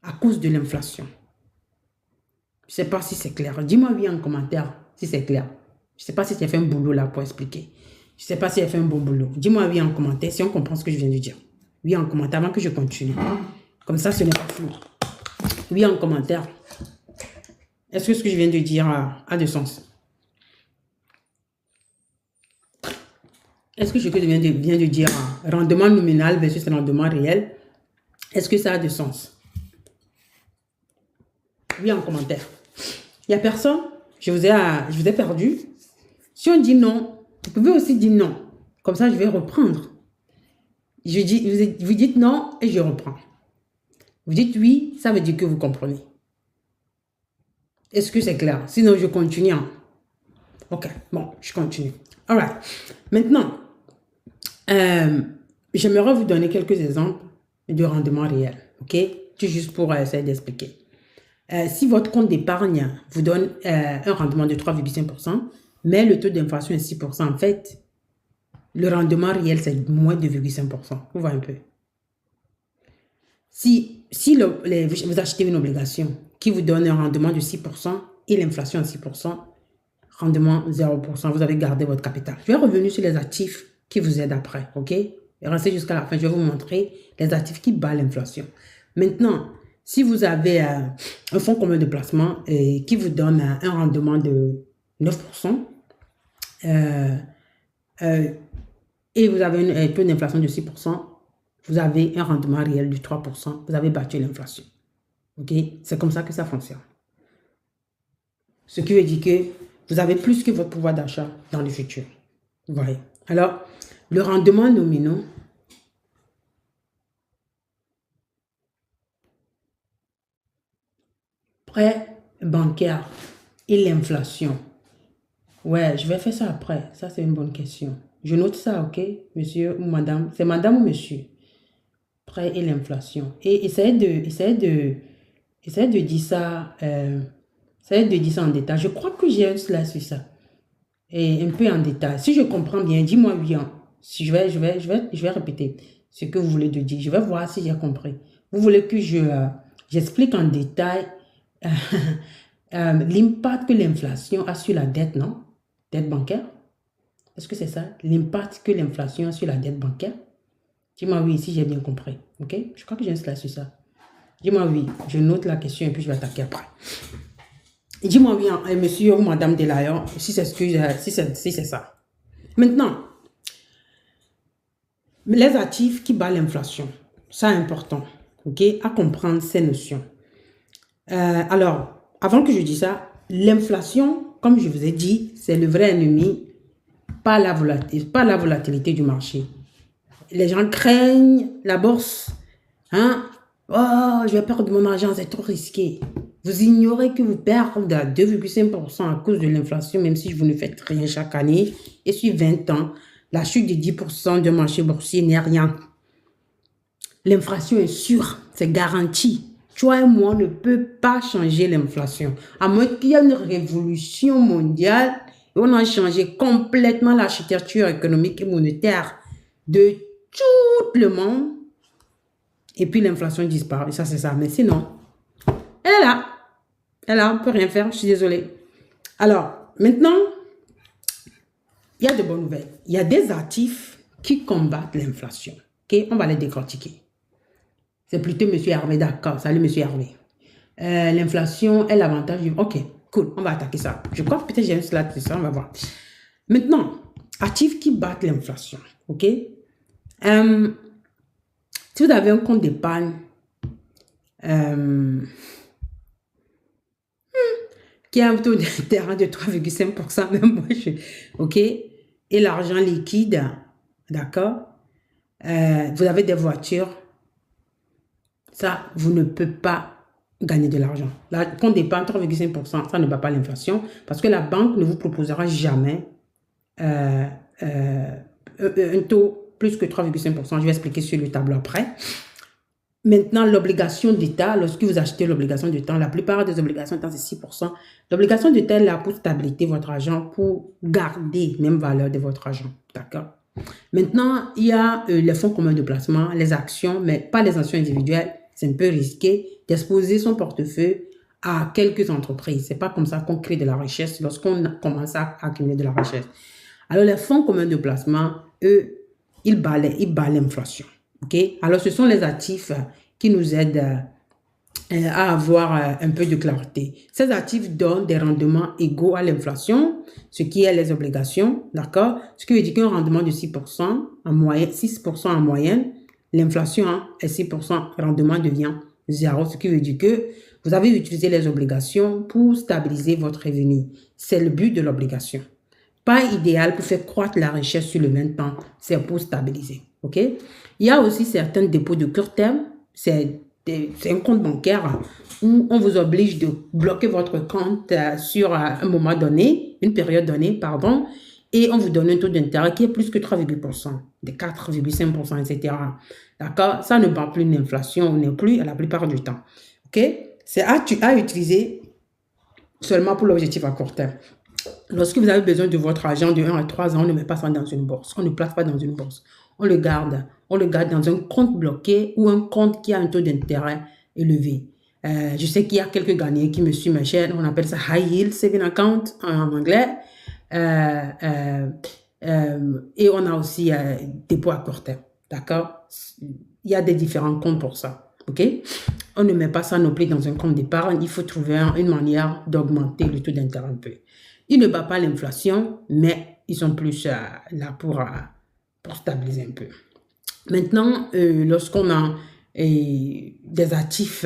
à cause de l'inflation. Je ne sais pas si c'est clair. Dis-moi oui en commentaire si c'est clair. Je ne sais pas si tu as fait un boulot là pour expliquer. Je ne sais pas si tu as fait un bon boulot. Dis-moi oui en commentaire si on comprend ce que je viens de dire. Oui en commentaire avant que je continue. Comme ça, ce n'est pas flou. Oui en commentaire. Est-ce que ce que je viens de dire a de sens? Est-ce que ce que je viens de dire, rendement nominal versus rendement réel, est-ce que ça a de sens? Oui, en commentaire. Il n'y a personne? Je vous ai perdu. Si on dit non, vous pouvez aussi dire non. Comme ça, je vais reprendre. Vous dites non et je reprends. Vous dites oui, ça veut dire que vous comprenez. Est-ce que c'est clair? Sinon, je continue. Ok, bon, je continue. All right. Maintenant, j'aimerais vous donner quelques exemples de rendement réel. Ok? Tout juste pour essayer d'expliquer. Si votre compte d'épargne vous donne un rendement de 3,5%, mais le taux d'inflation est 6%, en fait, le rendement réel, c'est moins de 2,5%. Vous voyez un peu. Si vous achetez une obligation qui vous donne un rendement de 6% et l'inflation à 6%, rendement 0%, vous avez gardé votre capital. Je vais revenir sur les actifs qui vous aident après, ok? Restez jusqu'à la fin, je vais vous montrer les actifs qui battent l'inflation. Maintenant, si vous avez un fonds commun de placement qui vous donne un rendement de 9%, et vous avez un taux d'inflation de 6%, vous avez un rendement réel de 3%, vous avez battu l'inflation. Ok? C'est comme ça que ça fonctionne. Ce qui veut dire que vous avez plus que votre pouvoir d'achat dans le futur. Vous voyez? Alors, le rendement nominal, prêt bancaire et l'inflation. Ouais, je vais faire ça après. Ça, c'est une bonne question. Je note ça, ok, monsieur ou madame. C'est madame ou monsieur? Prêt et l'inflation. Et essayez de dire ça. Essayez de dire ça en détail. Je crois que j'ai un slide sur ça. Et un peu en détail. Si je comprends bien, dis-moi oui. Si je vais répéter ce que vous voulez de dire. Je vais voir si j'ai compris. Vous voulez que j'explique en détail l'impact que l'inflation a sur la dette, non? Dette bancaire? Est-ce que c'est ça? L'impact que l'inflation a sur la dette bancaire? Dis-moi oui, si j'ai bien compris. Ok? Je crois que j'ai un slide sur ça. Dis-moi oui. Je note la question et puis je vais attaquer après. Dis-moi oui, monsieur ou madame Delayon, si c'est ce que si c'est ça. Maintenant, les actifs qui battent l'inflation, ça c'est important, ok, à comprendre ces notions. Alors, avant que je dise ça, l'inflation, comme je vous ai dit, c'est le vrai ennemi, pas la volatilité du marché. Les gens craignent la bourse. Hein? Oh, je vais perdre mon argent, c'est trop risqué. Vous ignorez que vous perdez à 2,5% à cause de l'inflation, même si vous ne faites rien chaque année. Et sur 20 ans, la chute de 10% du marché boursier n'est rien. L'inflation est sûre, c'est garanti. Toi et moi, on ne peut pas changer l'inflation. À moins qu'il y ait une révolution mondiale, et on a changé complètement l'architecture économique et monétaire de tout le monde. Et puis l'inflation disparaît. Ça, c'est ça. Mais sinon, elle est là. Elle est là, on ne peut rien faire. Je suis désolée. Alors, maintenant, il y a de bonnes nouvelles. Il y a des actifs qui combattent l'inflation. Ok, on va les décortiquer. C'est plutôt M. Hervé, d'accord. Salut, M. Hervé. L'inflation est l'avantage du... Ok, cool, on va attaquer ça. Je crois que peut-être j'ai un slide sur ça, on va voir. Maintenant, actifs qui battent l'inflation. Ok. Si vous avez un compte d'épargne qui a un taux d'intérêt de 3,5%, même moi, ok, et l'argent liquide, d'accord, vous avez des voitures, ça, vous ne pouvez pas gagner de l'argent. Le compte d'épargne, 3,5%, ça ne bat pas l'inflation parce que la banque ne vous proposera jamais un taux plus que 3,5%. Je vais expliquer sur le tableau après. Maintenant, l'obligation d'État, lorsque vous achetez l'obligation d'État, la plupart des obligations d'État, c'est 6%. L'obligation d'État est là pour stabiliser votre argent, pour garder la même valeur de votre argent. D'accord? Maintenant, il y a les fonds communs de placement, les actions, mais pas les actions individuelles. C'est un peu risqué d'exposer son portefeuille à quelques entreprises. C'est pas comme ça qu'on crée de la richesse lorsqu'on commence à accumuler de la richesse. Alors, les fonds communs de placement, eux, ils battent l'inflation. Okay? Alors, ce sont les actifs qui nous aident à avoir un peu de clarté. Ces actifs donnent des rendements égaux à l'inflation, ce qui est les obligations, d'accord? Ce qui veut dire qu'un rendement de 6% en moyenne, 6% en moyenne, l'inflation est 6%, le rendement devient 0, ce qui veut dire que vous avez utilisé les obligations pour stabiliser votre revenu. C'est le but de l'obligation. Pas idéal pour faire croître la richesse sur le même temps, c'est pour stabiliser. Ok? Il y a aussi certains dépôts de court terme, c'est un compte bancaire où on vous oblige de bloquer votre compte sur un moment donné, une période donnée, pardon, et on vous donne un taux d'intérêt qui est plus que 3,%, de 4,5%, etc. D'accord? Ça ne bat plus l'inflation, non plus à la plupart du temps. Ok? C'est à utiliser seulement pour l'objectif à court terme. Lorsque vous avez besoin de votre argent de 1 à 3 ans, on ne met pas ça dans une bourse. On ne place pas dans une bourse. On le garde dans un compte bloqué ou un compte qui a un taux d'intérêt élevé. Je sais qu'il y a quelques Ghanéens qui me suivent, ma chaîne. On appelle ça High Yield Saving Account en anglais. Et on a aussi dépôt à court terme. D'accord? Il y a des différents comptes pour ça. OK? On ne met pas ça non plus dans un compte d'épargne. Il faut trouver une manière d'augmenter le taux d'intérêt un peu. Ils ne battent pas l'inflation, mais ils sont plus là pour stabiliser un peu. Maintenant, lorsqu'on a des actifs,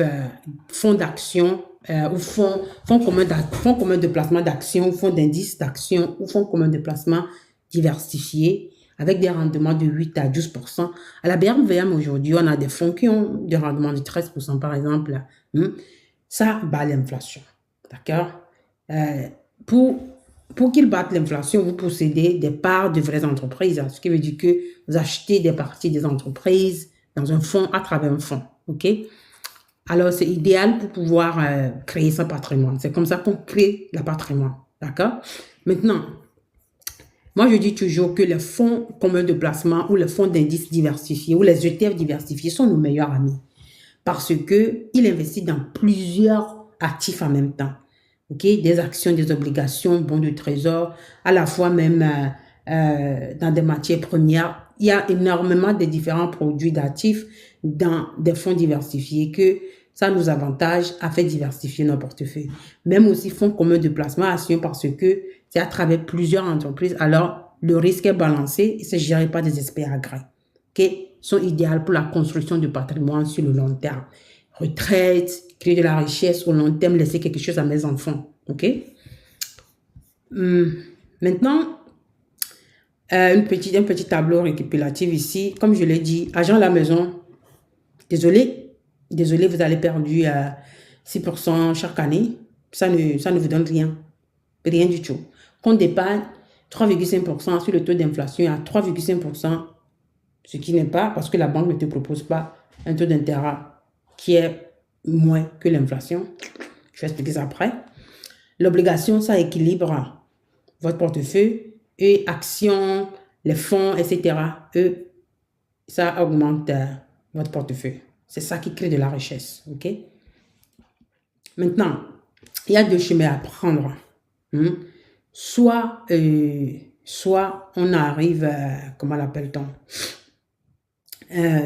fonds d'action ou fonds communs de placement d'actions, fonds d'indice d'action ou fonds communs de placement diversifiés avec des rendements de 8 à 12%. À la BRVM aujourd'hui, on a des fonds qui ont des rendements de 13% par exemple. Ça bat l'inflation. D'accord? Pour qu'ils battent l'inflation, vous possédez des parts de vraies entreprises, ce qui veut dire que vous achetez des parties des entreprises dans un fonds à travers un fonds. OK? Alors, c'est idéal pour pouvoir créer son patrimoine. C'est comme ça qu'on crée le patrimoine. D'accord? Maintenant, moi, je dis toujours que les fonds communs de placement ou les fonds d'indices diversifiés ou les ETF diversifiés sont nos meilleurs amis parce qu'ils investissent dans plusieurs actifs en même temps. Okay? Des actions, des obligations, bons de trésor, à la fois même dans des matières premières. Il y a énormément de différents produits d'actifs dans des fonds diversifiés que ça nous avantage à faire diversifier nos portefeuilles. Même aussi fonds communs de placement actions parce que c'est à travers plusieurs entreprises. Alors, le risque est balancé et c'est géré par des experts agréés. Okay? Sont idéales pour la construction du patrimoine sur le long terme. Retraite, créer de la richesse au long terme, laisser quelque chose à mes enfants. Ok? Maintenant, un petit tableau récapitulatif ici. Comme je l'ai dit, argent à la maison, désolé, vous allez perdre 6% chaque année. Ça ne vous donne rien. Rien du tout. Compte d'épargne, 3,5% sur le taux d'inflation à 3,5%, ce qui n'est pas parce que la banque ne te propose pas un taux d'intérêt qui est moins que l'inflation. Je vais expliquer ça après. L'obligation, ça équilibre votre portefeuille et actions, les fonds, etc. Eux, ça augmente votre portefeuille. C'est ça qui crée de la richesse. Ok? Maintenant, il y a deux chemins à prendre. Soit on arrive, comment l'appelle-t-on?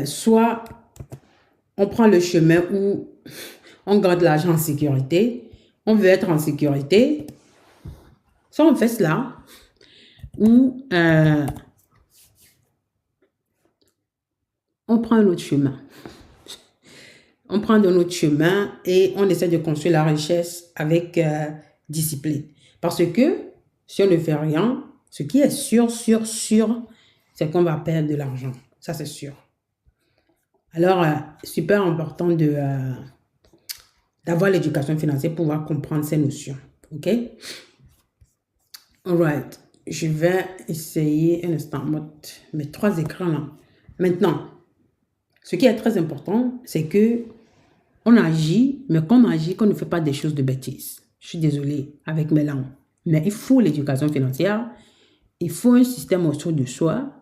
Soit on prend le chemin où on garde l'argent en sécurité, on veut être en sécurité, soit on fait cela, ou on prend un autre chemin. On prend un autre chemin et on essaie de construire la richesse avec discipline. Parce que si on ne fait rien, ce qui est sûr, c'est qu'on va perdre de l'argent. Ça, c'est sûr. Alors, super important d'avoir l'éducation financière pour pouvoir comprendre ces notions. OK? Alright. Je vais essayer un instant, mes 3 écrans là. Maintenant, ce qui est très important, c'est que on agit, mais qu'on agit, qu'on ne fait pas des choses de bêtises. Je suis désolée avec mes langues. Mais il faut l'éducation financière. Il faut un système autour de soi.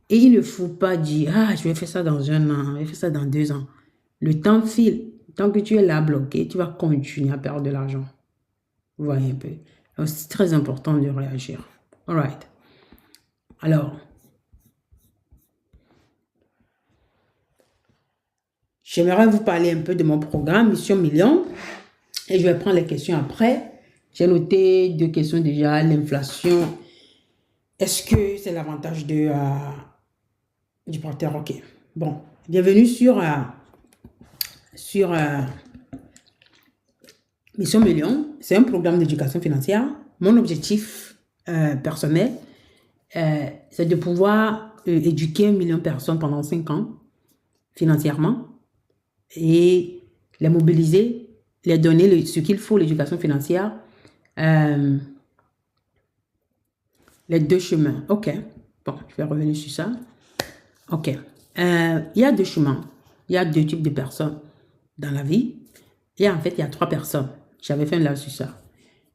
Et il ne faut pas dire, ah, je vais faire ça dans 1 an, je vais faire ça dans 2 ans. Le temps file. Tant que tu es là bloqué, tu vas continuer à perdre de l'argent. Vous voyez un peu. Donc, c'est très important de réagir. All right. Alors, j'aimerais vous parler un peu de mon programme Mission Million. Et je vais prendre les questions après. J'ai noté 2 questions déjà. L'inflation. Est-ce que c'est l'avantage du porteur? Ok. Bon. Bienvenue sur Mission Million. C'est un programme d'éducation financière. Mon objectif personnel, c'est de pouvoir éduquer 1 million de personnes pendant 5 ans financièrement et les mobiliser, les donner ce qu'il faut, l'éducation financière. Les 2 chemins. OK. Bon, je vais revenir sur ça. OK. Il y a 2 chemins. Il y a 2 types de personnes dans la vie. Et en fait, il y a 3 personnes. J'avais fait un live sur ça.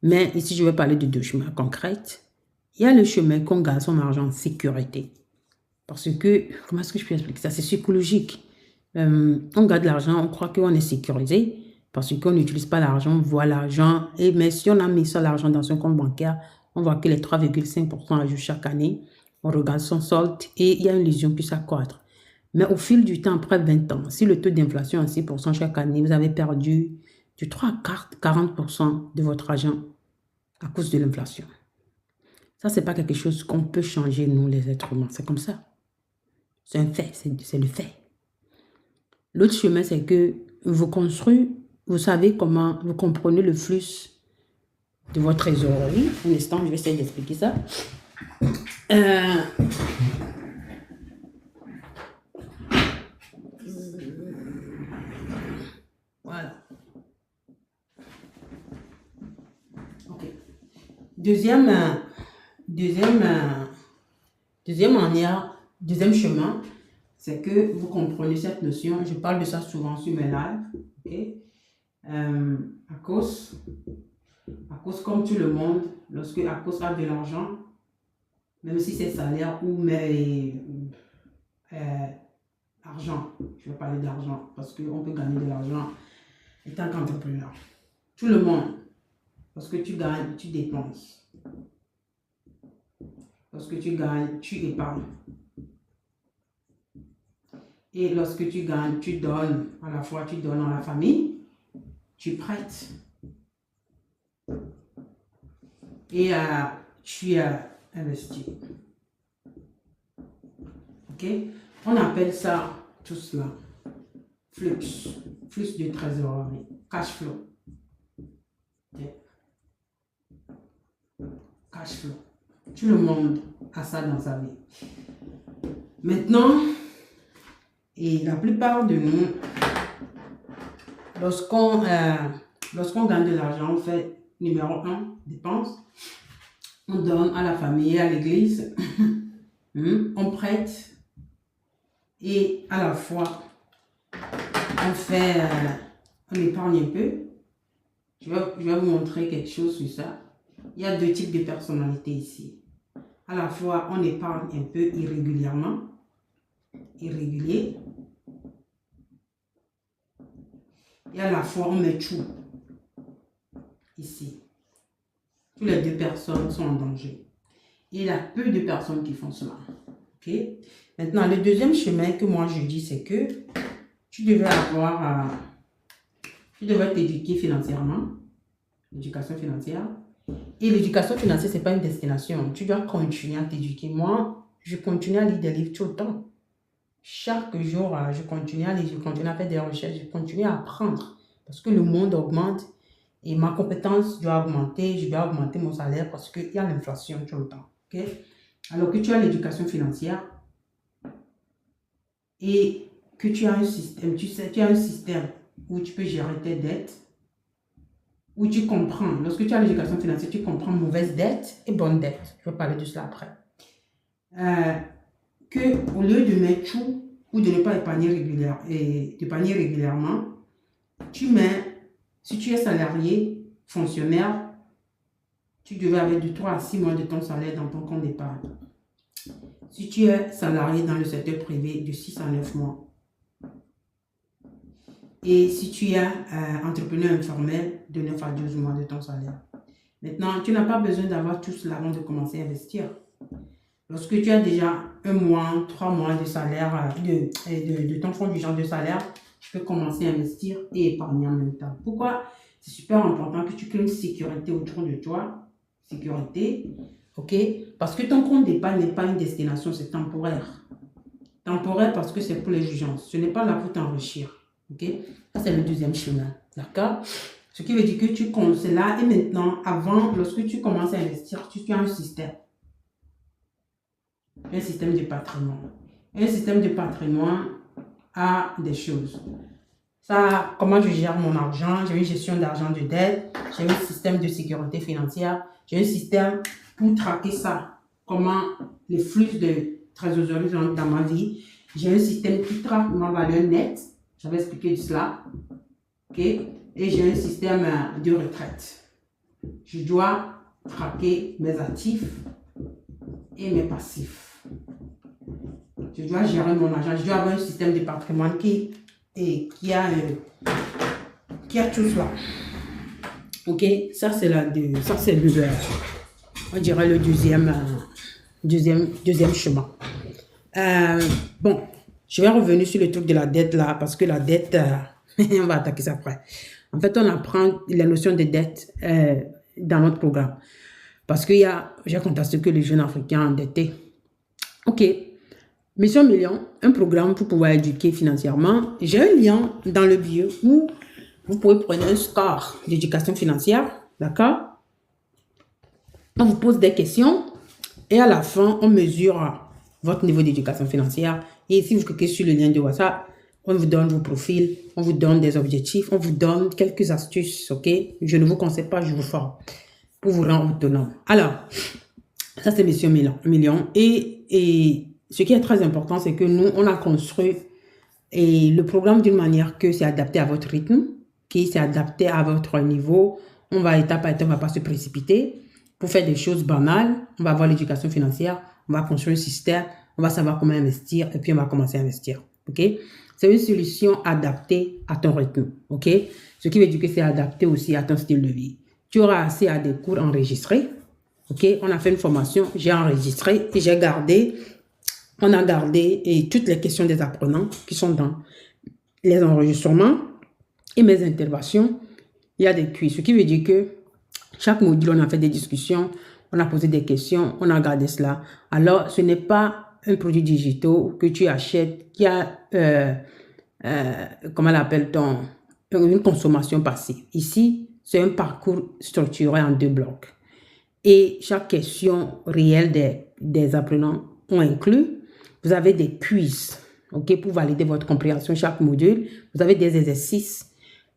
Mais ici, je vais parler de 2 chemins concrets. Il y a le chemin qu'on garde son argent en sécurité. Parce que, comment est-ce que je peux expliquer ça? C'est psychologique. On garde l'argent, on croit qu'on est sécurisé parce qu'on n'utilise pas l'argent, on voit l'argent. Mais si on a mis ça l'argent dans un compte bancaire, on voit que les 3,5% ajoutent chaque année. On regarde son solde et il y a une illusion qui s'accroître. Mais au fil du temps, après 20 ans, si le taux d'inflation est 6% chaque année, vous avez perdu du 3 à 40% de votre argent à cause de l'inflation. Ça, ce n'est pas quelque chose qu'on peut changer, nous, les êtres humains. C'est comme ça. C'est un fait, c'est le fait. L'autre chemin, c'est que vous construisez, vous savez comment, vous comprenez le flux de votre trésorerie. Un instant, je vais essayer d'expliquer ça. Voilà. OK. Deuxième chemin, c'est que vous comprenez cette notion. Je parle de ça souvent sur mes lives. Okay? À cause, comme tout le monde, lorsque à cause a de l'argent, même si c'est salaire ou argent, je vais parler d'argent parce qu'on peut gagner de l'argent étant qu'entrepreneur. Tout le monde, lorsque tu gagnes, tu dépenses. Lorsque tu gagnes, tu épargnes. Et lorsque tu gagnes, tu donnes. À la fois, tu donnes à la famille, tu prêtes. Et tu investis. Ok? On appelle ça, tout cela, flux de trésorerie, cash flow. Okay? Cash flow. Tout le monde a ça dans sa vie. Maintenant, et la plupart de nous, lorsqu'on gagne de l'argent, on fait numéro 1, dépenses. On donne à la famille, à l'église. On prête. Et à la fois, on épargne un peu. Je vais vous montrer quelque chose sur ça. Il y a 2 types de personnalités ici. À la fois, on épargne un peu irrégulièrement. Irrégulier. Et à la fois, on met tout. Ici. Toutes les 2 personnes sont en danger. Et il y a peu de personnes qui font cela. Ok? Maintenant, le deuxième chemin que moi je dis, c'est que tu devrais t'éduquer financièrement. L'éducation financière. Et l'éducation financière, ce n'est pas une destination. Tu dois continuer à t'éduquer. Moi, je continue à lire des livres tout le temps. Chaque jour, je continue à lire, je continue à faire des recherches, je continue à apprendre. Parce que le monde augmente et ma compétence doit augmenter, je dois augmenter mon salaire parce qu'il y a l'inflation tout le temps. Okay? Alors que tu as l'éducation financière et que tu as un système, tu as un système où tu peux gérer tes dettes, où tu comprends, lorsque tu as l'éducation financière, tu comprends mauvaise dette et bonne dette. Je vais parler de cela après. Qu'au lieu de mettre tout ou de ne pas épargner régulièrement, tu mets, si tu es salarié, fonctionnaire, tu devais avoir de 3 à 6 mois de ton salaire dans ton compte d'épargne. Si tu es salarié dans le secteur privé, de 6 à 9 mois. Et si tu es entrepreneur informel, de 9 à 12 mois de ton salaire. Maintenant, tu n'as pas besoin d'avoir tout cela avant de commencer à investir. Lorsque tu as déjà 1 mois, 3 mois de salaire, de ton fonds d'urgence de salaire, tu peux commencer à investir et épargner en même temps. Pourquoi? C'est super important que tu crées une sécurité autour de toi. Sécurité, ok? Parce que ton compte d'épargne n'est pas une destination, c'est temporaire. Temporaire parce que c'est pour les urgences. Ce n'est pas là pour t'enrichir. Ok? Ça, c'est le deuxième chemin. D'accord? Ce qui veut dire que tu comptes là et maintenant, avant, lorsque tu commences à investir, tu as un système. Un système de patrimoine. Un système de patrimoine a des choses. Ça, comment je gère mon argent? J'ai une gestion d'argent de dette. J'ai un système de sécurité financière. J'ai un système pour traquer ça. Comment les flux de trésorerie dans ma vie. J'ai un système qui traque ma valeur nette. J'avais expliqué cela. Ok? Et j'ai un système de retraite. Je dois traquer mes actifs et mes passifs. Je dois gérer mon argent. Je dois avoir un système de patrimoine qui a tout cela. Ok? Ça, c'est on dirait le deuxième chemin. Bon, je vais revenir sur le truc de la dette là, parce que la dette, on va attaquer ça après. En fait, on apprend la notion de dette dans notre programme. Parce que j'ai constaté que les jeunes Africains endettés. Ok. Mission Million, un programme pour pouvoir éduquer financièrement. J'ai un lien dans le bio où vous pouvez prendre un score d'éducation financière. D'accord? On vous pose des questions et à la fin, on mesure votre niveau d'éducation financière. Et si vous cliquez sur le lien de WhatsApp, on vous donne vos profils, on vous donne des objectifs, on vous donne quelques astuces, ok? Je ne vous conseille pas, je vous forme pour vous rendre autonome. Alors, ça c'est Mission Million. Et ce qui est très important, c'est que nous, on a construit le programme d'une manière que c'est adapté à votre rythme, qui c'est adapté à votre niveau. On va étape par étape, on ne va pas se précipiter. Pour faire des choses banales, on va avoir l'éducation financière, on va construire un système, on va savoir comment investir et puis on va commencer à investir. Ok? C'est une solution adaptée à ton rythme. Ok? Ce qui veut dire que c'est adapté aussi à ton style de vie. Tu auras accès à des cours enregistrés. Ok? On a fait une formation, j'ai enregistré et on a gardé toutes les questions des apprenants qui sont dans les enregistrements et mes interventions. Il y a des quiz. Ce qui veut dire que chaque module, on a fait des discussions, on a posé des questions, on a gardé cela. Alors, ce n'est pas un produit digital que tu achètes qui a, comment l'appelle-t-on, une consommation passive. Ici, c'est un parcours structuré en 2 blocs. Et chaque question réelle des apprenants ont inclus. Vous avez des quiz, ok, pour valider votre compréhension chaque module. Vous avez des exercices.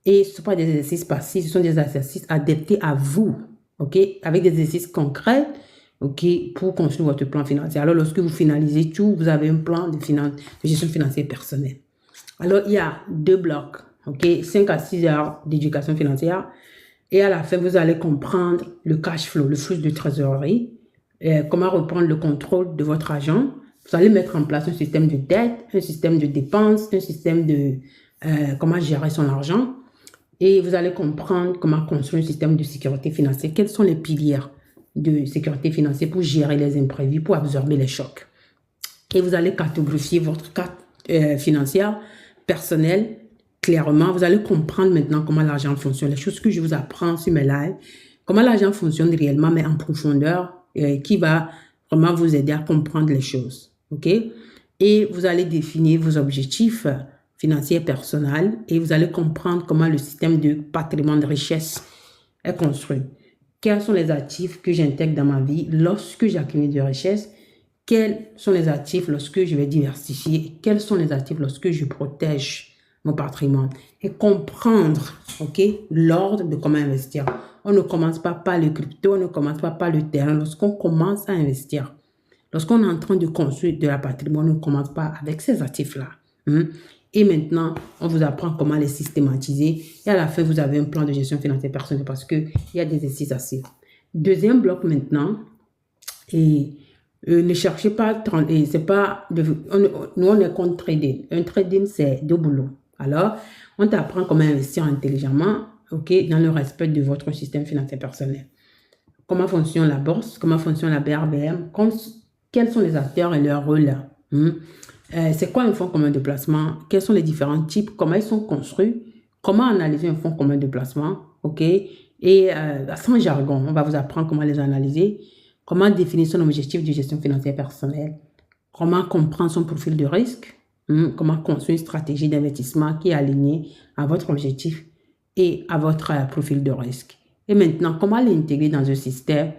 Et ce ne sont pas des exercices passifs, ce sont des exercices adaptés à vous, ok, avec des exercices concrets, ok, pour construire votre plan financier. Alors, lorsque vous finalisez tout, vous avez un plan de gestion financière personnelle. Alors, il y a 2 blocs, ok, 5 à 6 heures d'éducation financière. Et à la fin, vous allez comprendre le cash flow, le flux de trésorerie, comment reprendre le contrôle de votre argent. Vous allez mettre en place un système de dette, un système de dépenses, un système de comment gérer son argent. Et vous allez comprendre comment construire un système de sécurité financière. Quels sont les piliers de sécurité financière pour gérer les imprévus, pour absorber les chocs. Et vous allez cartographier votre carte financière personnelle clairement. Vous allez comprendre maintenant comment l'argent fonctionne. Les choses que je vous apprends sur mes lives, comment l'argent fonctionne réellement, mais en profondeur, qui va vraiment vous aider à comprendre les choses. OK? Et vous allez définir vos objectifs financiers personnels et vous allez comprendre comment le système de patrimoine de richesse est construit. Quels sont les actifs que j'intègre dans ma vie lorsque j'accumule de richesse? Quels sont les actifs lorsque je vais diversifier? Quels sont les actifs lorsque je protège mon patrimoine? Et comprendre, ok, l'ordre de comment investir. On ne commence pas par le crypto, on ne commence pas par le terrain. Lorsqu'on commence à investir, lorsqu'on est en train de construire de la patrimoine, on ne commence pas avec ces actifs-là. Et maintenant, on vous apprend comment les systématiser. Et à la fin, vous avez un plan de gestion financière personnelle parce qu'il y a des exercices à suivre. Deuxième bloc maintenant, et ne cherchez pas, et c'est pas, nous on est contre trading. Un trading, c'est 2 boulots. Alors, on t'apprend comment investir intelligemment, ok, dans le respect de votre système financier personnel. Comment fonctionne la bourse, comment fonctionne la BRBM, quels sont les acteurs et leur rôle. C'est quoi un fonds commun de placement? Quels sont les différents types? Comment ils sont construits? Comment analyser un fonds commun de placement? Ok. Et sans jargon, on va vous apprendre comment les analyser. Comment définir son objectif de gestion financière personnelle? Comment comprendre son profil de risque? Comment construire une stratégie d'investissement qui est alignée à votre objectif et à votre profil de risque? Et maintenant, comment l'intégrer dans un système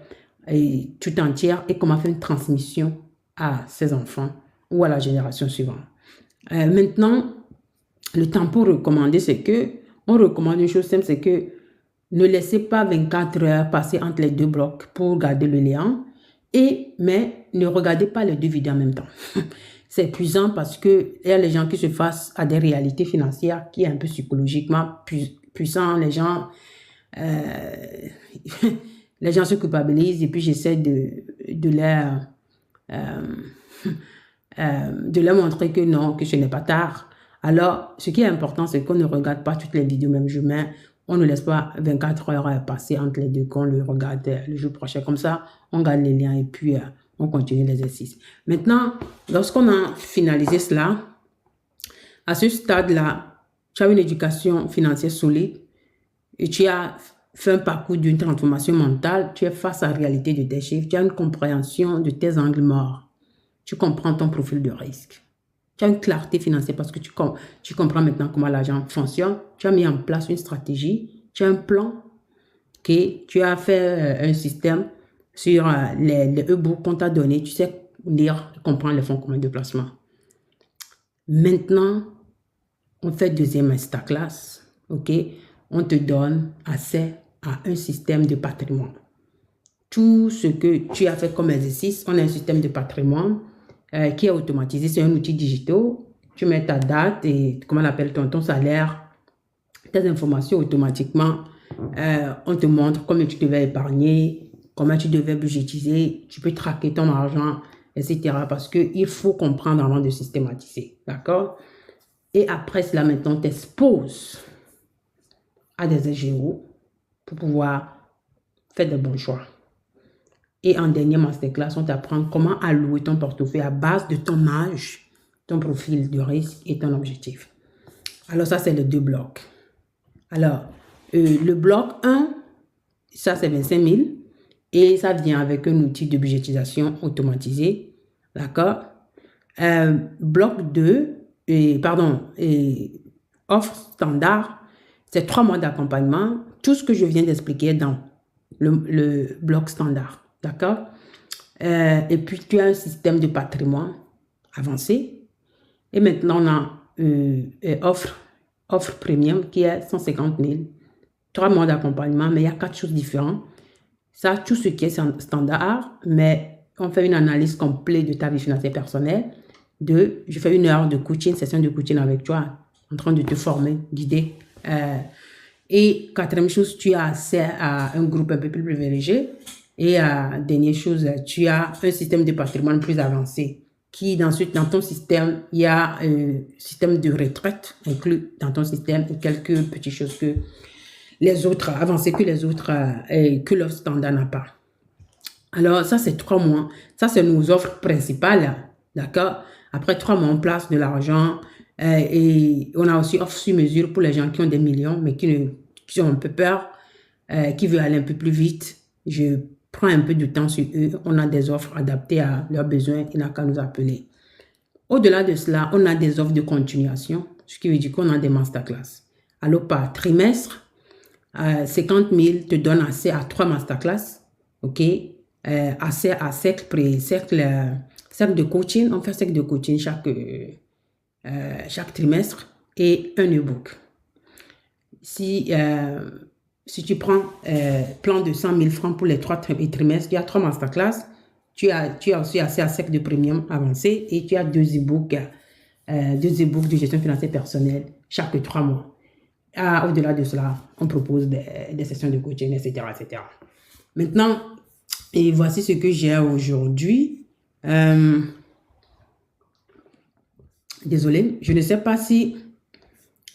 tout entier et comment faire une transmission à ses enfants ou à la génération suivante. Maintenant, le temps pour recommander, c'est que, on recommande une chose simple, c'est que ne laissez pas 24 heures passer entre les 2 blocs pour garder le lien, mais ne regardez pas les 2 vidéos en même temps. C'est épuisant parce qu'il y a les gens qui se face à des réalités financières qui est un peu psychologiquement puissant. Les gens se culpabilisent et puis j'essaie de leur montrer que non, que ce n'est pas tard. Alors, ce qui est important, c'est qu'on ne regarde pas toutes les vidéos même jour, mais on ne laisse pas 24 heures passer entre les 2, qu'on le regarde le jour prochain. Comme ça, on garde les liens et puis on continue l'exercice. Maintenant, lorsqu'on a finalisé cela, à ce stade-là, tu as une éducation financière solide et tu as fait un parcours d'une transformation mentale, tu es face à la réalité de tes chiffres, tu as une compréhension de tes angles morts. Tu comprends ton profil de risque. Tu as une clarté financière parce que tu comprends maintenant comment l'argent fonctionne. Tu as mis en place une stratégie. Tu as un plan. Okay? Tu as fait un système sur les e-books qu'on t'a donné. Tu sais lire et comprendre les fonds communs de placement. Maintenant, on fait deuxième masterclass. Okay? On te donne accès à un système de patrimoine. Tout ce que tu as fait comme exercice, on a un système de patrimoine qui est automatisé. C'est un outil digital. Tu mets ta date et comment on appelle ton salaire, tes informations automatiquement. On te montre combien tu devais épargner, comment tu devais budgétiser. Tu peux traquer ton argent, etc. Parce qu'il faut comprendre avant de systématiser. D'accord? Et après cela, maintenant, on t'expose à des SGO pour pouvoir faire de bons choix. Et en dernier masterclass, on t'apprend comment allouer ton portefeuille à base de ton âge, ton profil de risque et ton objectif. Alors ça, c'est les 2 blocs. Alors, le bloc 1, ça c'est 25 000 et ça vient avec un outil de budgétisation automatisé. D'accord? Bloc 2, et offre standard, c'est 3 mois d'accompagnement. Tout ce que je viens d'expliquer dans le bloc standard. D'accord? Et puis, tu as un système de patrimoine avancé. Et maintenant, on a offre premium qui est 150 000. 3 mois d'accompagnement, mais il y a 4 choses différentes. Ça, tout ce qui est standard, mais on fait une analyse complète de ta vie financière personnelle. Je fais 1 heure de coaching, session de coaching avec toi, en train de te former, guider. Et 4e chose, tu as accès à un groupe un peu plus privilégié. Et dernière chose, tu as un système de patrimoine plus avancé. Ensuite, dans ton système, il y a un système de retraite inclus dans ton système et quelques petites choses que les autres, avancées que les autres, que leur standard n'a pas. Alors, ça, c'est 3 mois. Ça, c'est nos offres principales. D'accord? Après 3 mois, on place de l'argent. Et on a aussi offre sur mesure pour les gens qui ont des millions, mais qui ont un peu peur, qui veulent aller un peu plus vite. Je prends un peu de temps sur eux. On a des offres adaptées à leurs besoins. Il n'a qu'à nous appeler. Au-delà de cela, on a des offres de continuation, ce qui veut dire qu'on a des masterclass. Alors, par trimestre, 50 000 te donne accès à 3 masterclass. OK? Accès à cercle de coaching. On fait cercle de coaching chaque trimestre et un e-book. Si tu prends plan de 100 000 francs pour les 3 trimestres, il y a 3 masterclass, tu as aussi accès à cercle de premium avancé et tu as 2 e-books de gestion financière personnelle chaque 3 mois. Au-delà de cela, on propose des sessions de coaching, etc., etc. Maintenant, et voici ce que j'ai aujourd'hui. Désolée, je ne sais pas si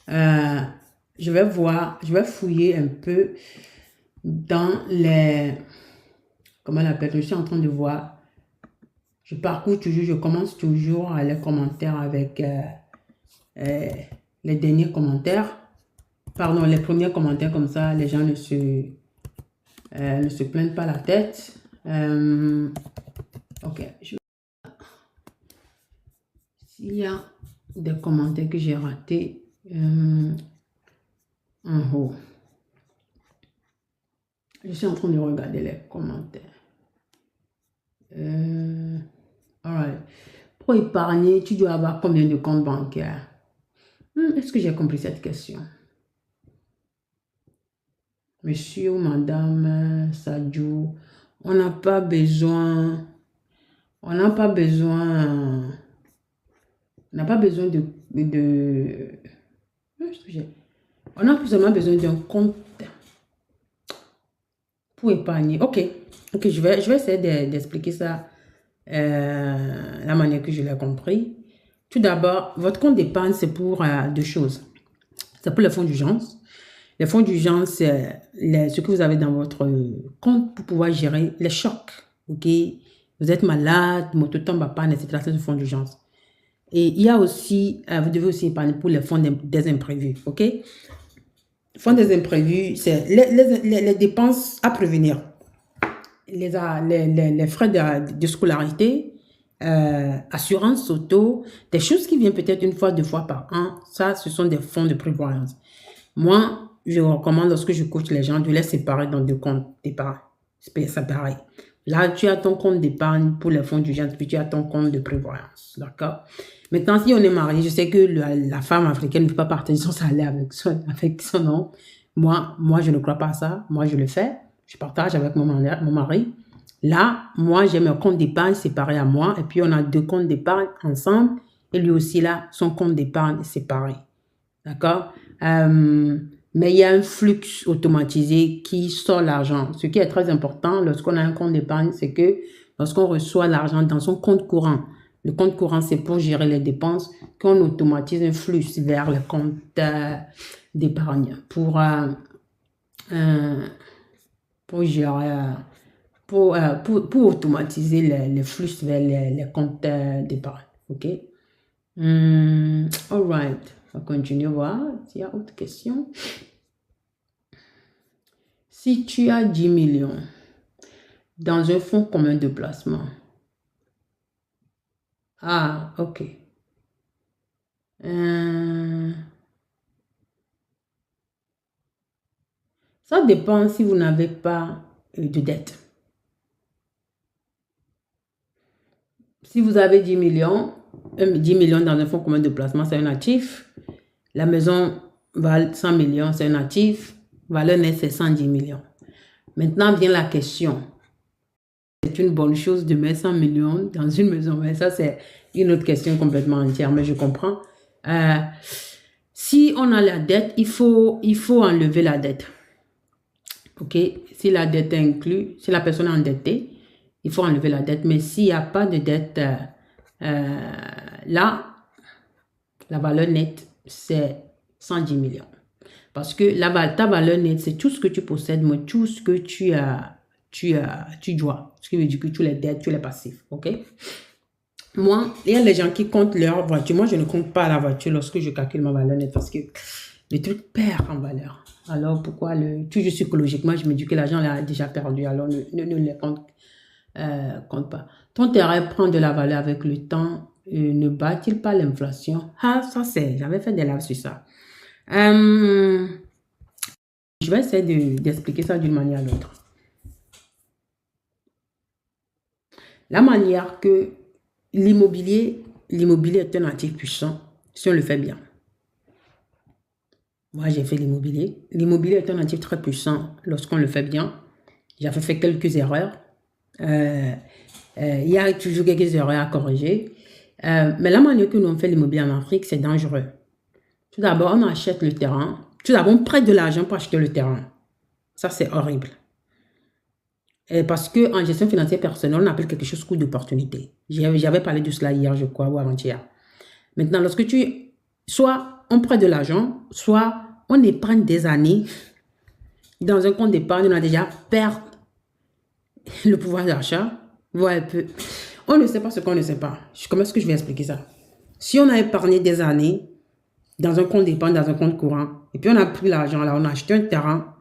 je vais fouiller un peu dans les, comment on appelle, je suis en train de voir, je parcours toujours, je commence toujours les commentaires avec les derniers commentaires, pardon, les premiers commentaires, comme ça les gens ne se plaignent pas la tête. Ok, s'il y a des commentaires que j'ai ratés en haut. Je suis en train de regarder les commentaires. Alright. Pour épargner, tu dois avoir combien de comptes bancaires? Est-ce que j'ai compris cette question? Monsieur ou madame Sadio, on n'a pas besoin de on a plus seulement besoin d'un compte pour épargner. Ok, je vais essayer d'expliquer ça la manière que je l'ai compris. Tout d'abord, votre compte d'épargne, c'est pour 2 choses. C'est pour les fonds d'urgence. Les fonds d'urgence, c'est ce que vous avez dans votre compte pour pouvoir gérer les chocs. Ok, vous êtes malade, moto tombe à panne, etc. C'est le fonds d'urgence. Et il y a aussi, vous devez aussi épargner pour les fonds des imprévus. Ok, fonds des imprévus, c'est les dépenses à prévenir. Les frais de scolarité, assurance auto, des choses qui viennent peut-être 1 fois, 2 fois par an. Ça, ce sont des fonds de prévoyance. Moi, je recommande lorsque je coach les gens de les séparer dans 2 comptes d'épargne. C'est pareil. Là, tu as ton compte d'épargne pour les fonds d'urgence, puis tu as ton compte de prévoyance. D'accord? Maintenant, si on est marié, je sais que la femme africaine ne peut pas partager son salaire avec son homme. Moi, je ne crois pas à ça. Moi, je le fais. Je partage avec mon mari. Là, moi, j'ai mon compte d'épargne séparé à moi. Et puis, on a 2 comptes d'épargne ensemble. Et lui aussi, là, son compte d'épargne séparé. D'accord? Mais il y a un flux automatisé qui sort l'argent. Ce qui est très important lorsqu'on a un compte d'épargne, c'est que lorsqu'on reçoit l'argent dans son compte courant, le compte courant, c'est pour gérer les dépenses, qu'on automatise un flux vers le compte d'épargne pour gérer, pour automatiser les flux vers les comptes d'épargne. OK? All right. On va continuer à voir s'il y a autre question. Si tu as 10 millions dans un fonds commun de placement, Ah, ok. Euh, Ça dépend si vous n'avez pas de dette. Si vous avez 10 millions, 10 millions dans un fonds commun de placement, c'est un actif. La maison valent 100 millions, c'est un actif. Valeur nette, c'est 110 millions. Maintenant vient la question. C'est une bonne chose de mettre 100 millions dans une maison, mais ça, c'est une autre question complètement entière, mais je comprends. Si on a la dette, il faut enlever la dette. OK? Si la dette est inclue, si la personne est endettée, il faut enlever la dette. Mais s'il n'y a pas de dette, là, la valeur nette, c'est 110 millions. Parce que ta valeur nette, c'est tout ce que tu possèdes, mais tout ce que tu dois. Ce qui veut dire que tu les dettes, tu les passifs. OK? Moi, il y a les gens qui comptent leur voiture. Moi, je ne compte pas la voiture lorsque je calcule ma valeur nette parce que le truc perd en valeur. Alors, pourquoi toujours psychologiquement, je me dis que l'argent l'a déjà perdu. Alors, ne les compte pas. Ton terrain prend de la valeur avec le temps. Ne bat-il pas l'inflation? Ah, ça c'est, j'avais fait des lives sur ça. Je vais essayer d'expliquer ça d'une manière à l'autre. La manière que l'immobilier est un actif puissant si on le fait bien. Moi, j'ai fait l'immobilier. L'immobilier est un actif très puissant lorsqu'on le fait bien. J'avais fait quelques erreurs. Il y a toujours quelques erreurs à corriger. Mais la manière que nous on fait l'immobilier en Afrique, c'est dangereux. Tout d'abord, on achète le terrain. Tout d'abord, on prête de l'argent pour acheter le terrain. Ça, c'est horrible. Parce qu'en gestion financière personnelle, on appelle quelque chose coût d'opportunité. J'avais parlé de cela hier, je crois, ou avant-hier. Maintenant, soit on prête de l'argent, soit on épargne des années. Dans un compte d'épargne, on a déjà perdu le pouvoir d'achat. Voilà un peu. On ne sait pas ce qu'on ne sait pas. Comment est-ce que je vais expliquer ça? Si on a épargné des années dans un compte d'épargne, dans un compte courant, et puis on a pris l'argent là, on a acheté un terrain,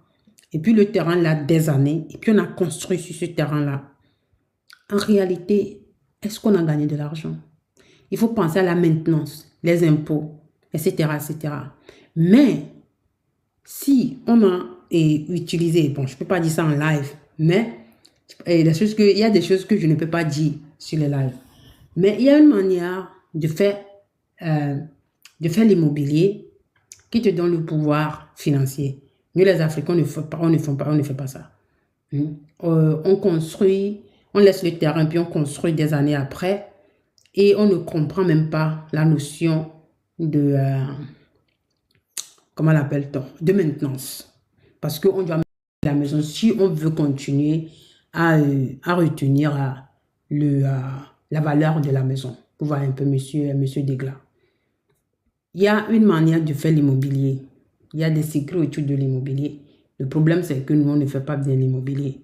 et puis le terrain là, des années, et puis on a construit sur ce terrain-là. En réalité, est-ce qu'on a gagné de l'argent? Il faut penser à la maintenance, les impôts, etc., etc. Mais si on a utilisé, bon, je ne peux pas dire ça en live, mais il y a des choses que je ne peux pas dire sur les lives. Mais il y a une manière de faire l'immobilier qui te donne le pouvoir financier. Nous, les Africains, on ne fait pas ça. On construit, on laisse le terrain, puis on construit des années après, et on ne comprend même pas la notion de, comment l'appelle-t-on, de maintenance. Parce qu'on doit maintenir la maison si on veut continuer à retenir la valeur de la maison. Vous voyez un peu, monsieur Degla. Il y a une manière de faire l'immobilier. Il y a des secrets autour de l'immobilier. Le problème, c'est que nous, on ne fait pas bien l'immobilier.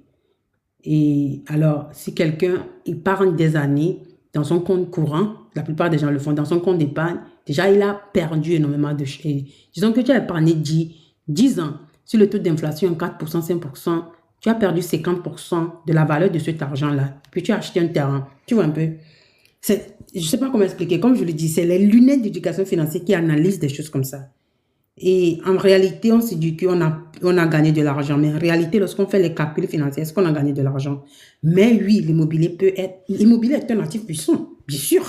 Et alors, si quelqu'un épargne des années dans son compte courant, la plupart des gens le font dans son compte d'épargne, déjà, il a perdu énormément de choses. Disons que tu as épargné 10 ans. Si le taux d'inflation est 4%, 5%, tu as perdu 50% de la valeur de cet argent-là. Puis tu as acheté un terrain. Tu vois un peu? Je ne sais pas comment expliquer. Comme je le dis, c'est les lunettes d'éducation financière qui analysent des choses comme ça. Et en réalité, on se dit qu'on a gagné de l'argent. Mais en réalité, lorsqu'on fait les calculs financiers, est-ce qu'on a gagné de l'argent? Mais oui, l'immobilier est un actif puissant, bien sûr.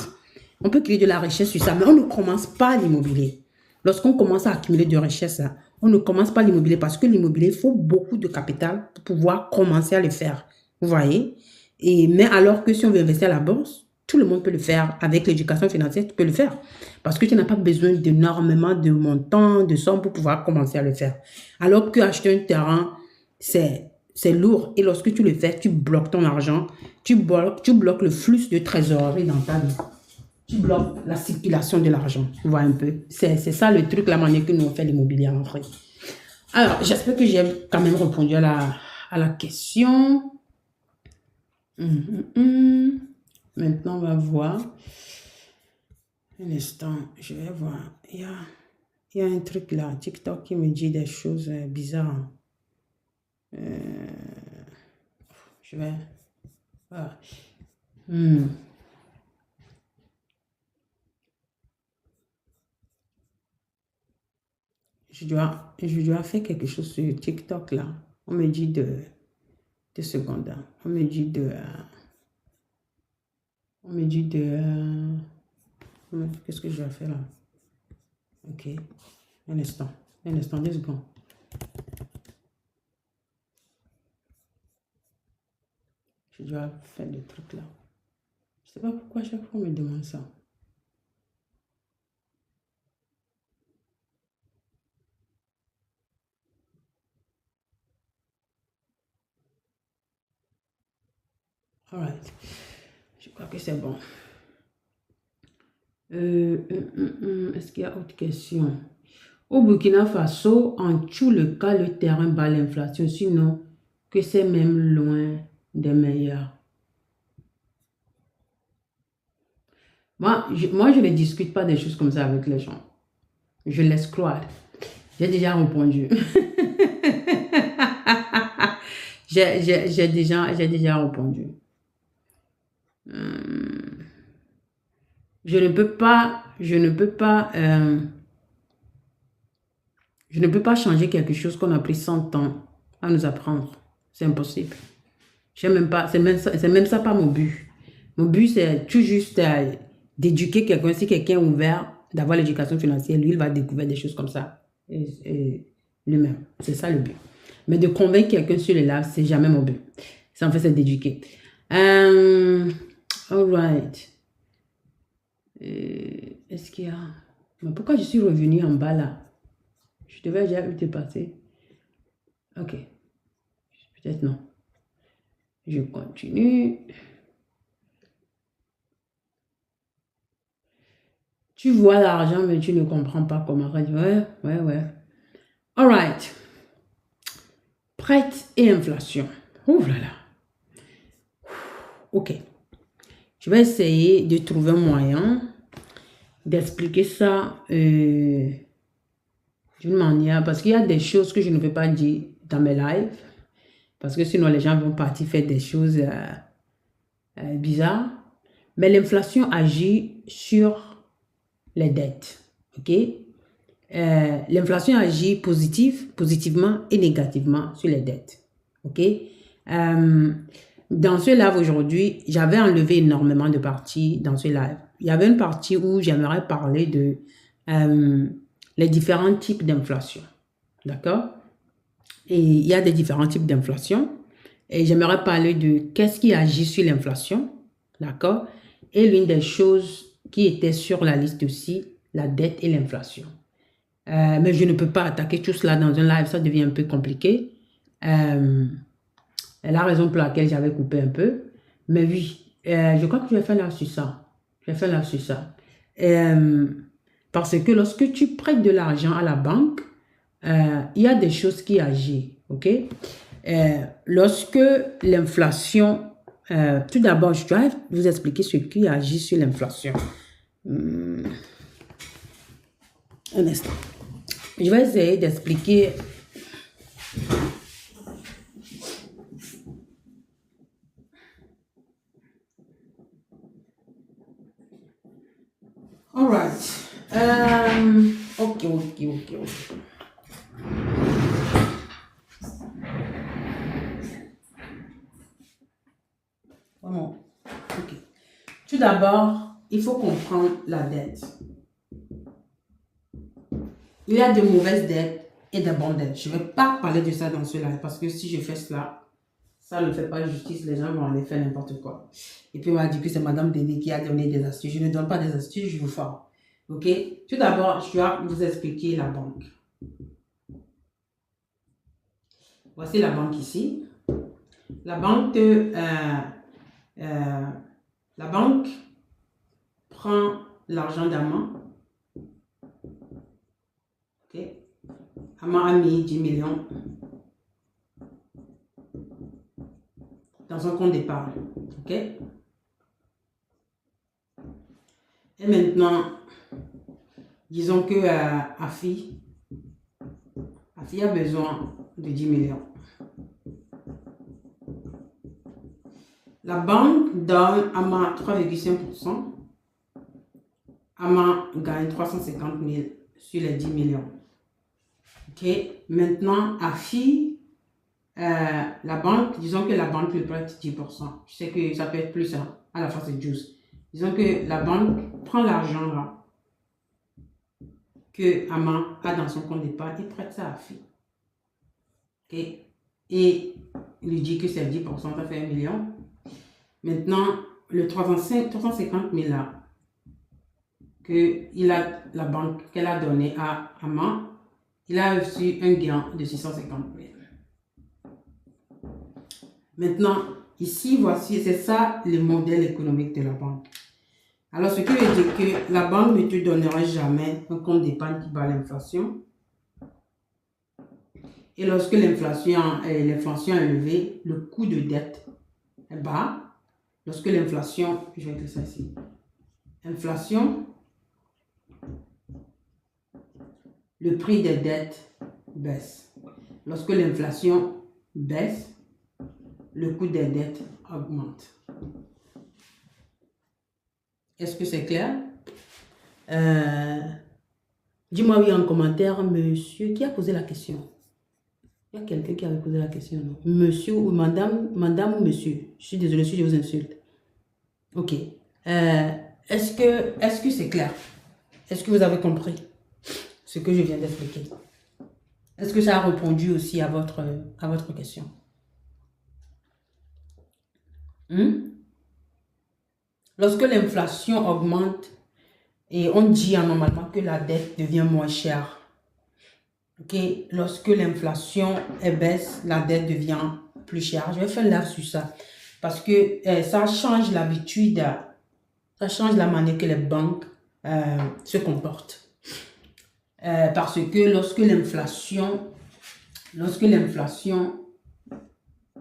On peut créer de la richesse sur ça, mais on ne commence pas l'immobilier. Lorsqu'on commence à accumuler de richesse, on ne commence pas l'immobilier parce que l'immobilier, il faut beaucoup de capital pour pouvoir commencer à le faire. Vous voyez? Mais alors que si on veut investir à la bourse, tout le monde peut le faire. Avec l'éducation financière, tu peux le faire. Parce que tu n'as pas besoin d'énormément de montants, de sommes pour pouvoir commencer à le faire. Alors que acheter un terrain, c'est lourd. Et lorsque tu le fais, tu bloques ton argent, tu bloques le flux de trésorerie dans ta vie. Tu bloques la circulation de l'argent. Tu vois un peu. C'est ça le truc, la manière que nous on fait l'immobilier en Afrique. Alors, j'espère que j'ai quand même répondu à la question. Maintenant, on va voir. Un instant, je vais voir. Il y a un truc là, TikTok qui me dit des choses bizarres. Je vais... Voilà. je dois faire quelque chose sur TikTok là. On me dit de 2 secondes. On me dit qu'est-ce que je dois faire là? Ok. Un instant, 2 secondes. Je dois faire le truc là. Je sais pas pourquoi chaque fois on me demande ça. Alright. Je crois que c'est bon. Est-ce qu'il y a autre question? Au Burkina Faso, en tout le cas, le terrain bat l'inflation, sinon que c'est même loin des meilleurs. Moi, je ne discute pas des choses comme ça avec les gens. Je laisse croire. J'ai déjà répondu. J'ai déjà répondu. Je ne peux pas changer quelque chose qu'on a pris 100 ans à nous apprendre. C'est impossible. C'est même ça pas mon but. Mon but, c'est tout juste d'éduquer quelqu'un. Si quelqu'un est ouvert d'avoir l'éducation financière, lui, il va découvrir des choses comme ça. Et lui-même. C'est ça le but. Mais de convaincre quelqu'un sur les lives, c'est jamais mon but. Ça, en fait, c'est d'éduquer. All right. Est-ce qu'il y a... Mais pourquoi je suis revenue en bas là? Je devais déjà te passer. Ok. Peut-être non. Je continue. Tu vois l'argent, mais tu ne comprends pas comment. Ouais. All right. Prête et inflation. Ouf là là. Ok. Je vais essayer de trouver un moyen d'expliquer ça d'une manière, parce qu'il y a des choses que je ne peux pas dire dans mes lives, parce que sinon les gens vont partir faire des choses bizarres. Mais l'inflation agit sur les dettes, ok? L'inflation agit positivement et négativement sur les dettes, ok? Dans ce live aujourd'hui, j'avais enlevé énormément de parties dans ce live. Il y avait une partie où j'aimerais parler de les différents types d'inflation. D'accord? Et il y a des différents types d'inflation. Et j'aimerais parler de qu'est-ce qui agit sur l'inflation. D'accord? Et l'une des choses qui était sur la liste aussi, la dette et l'inflation. Mais je ne peux pas attaquer tout cela dans un live, ça devient un peu compliqué. La raison pour laquelle j'avais coupé un peu. Mais oui, je crois que je vais faire là sur ça. Parce que lorsque tu prêtes de l'argent à la banque, il y a des choses qui agissent. Ok? Lorsque l'inflation... tout d'abord, je dois vous expliquer ce qui agit sur l'inflation. Un instant. Je vais essayer d'expliquer... All right. Ok. Vraiment. Ok. Tout d'abord, il faut comprendre la dette. Il y a de mauvaises dettes et de bonnes dettes. Je ne vais pas parler de ça dans ce live parce que si je fais cela, ça ne fait pas justice. Les gens vont aller faire n'importe quoi. Et puis on va dire que c'est Madame Dédé qui a donné des astuces. Je ne donne pas des astuces, je vous forme. Ok? Tout d'abord, je dois vous expliquer la banque. Voici la banque ici. La banque prend l'argent d'Amman. Ok? Amman a mis 10 millions dans un compte d'épargne. Ok? Et maintenant, disons que Afi a besoin de 10 millions. La banque donne Amman 3,5%. Amman gagne 350 000 sur les 10 millions. Ok, maintenant, AFI, la banque, disons que la banque lui prête 10%. Je sais que ça peut être plus, hein, à la fin c'est 12. Disons que la banque prend l'argent là que Ama a dans son compte d'épargne et prête ça à AFI. Ok, et il lui dit que c'est 10%, ça fait 1 million. Maintenant, le 350 000 là, la banque qu'elle a donné à Ama, il a reçu un gain de 650 000. Maintenant, ici, voici, c'est ça le modèle économique de la banque. Alors, ce qui veut dire que la banque ne te donnera jamais un compte d'épargne qui bat l'inflation. Et lorsque l'inflation est élevée, le coût de dette est bas. Lorsque l'inflation, je vais écrire ça ici, inflation, le prix des dettes baisse. Lorsque l'inflation baisse, le coût des dettes augmente. Est-ce que c'est clair? Dis-moi oui en commentaire, monsieur, qui a posé la question? Il y a quelqu'un qui avait posé la question, non? Monsieur ou madame ou monsieur? Je suis désolée si je vous insulte. Ok. Est-ce que c'est clair? Est-ce que vous avez compris ce que je viens d'expliquer? Est-ce que ça a répondu aussi à votre question? Lorsque l'inflation augmente et on dit normalement que la dette devient moins chère. Ok, lorsque l'inflation baisse, la dette devient plus chère. Je vais faire live sur ça parce que ça change l'habitude, ça change la manière que les banques se comportent. Parce que lorsque l'inflation,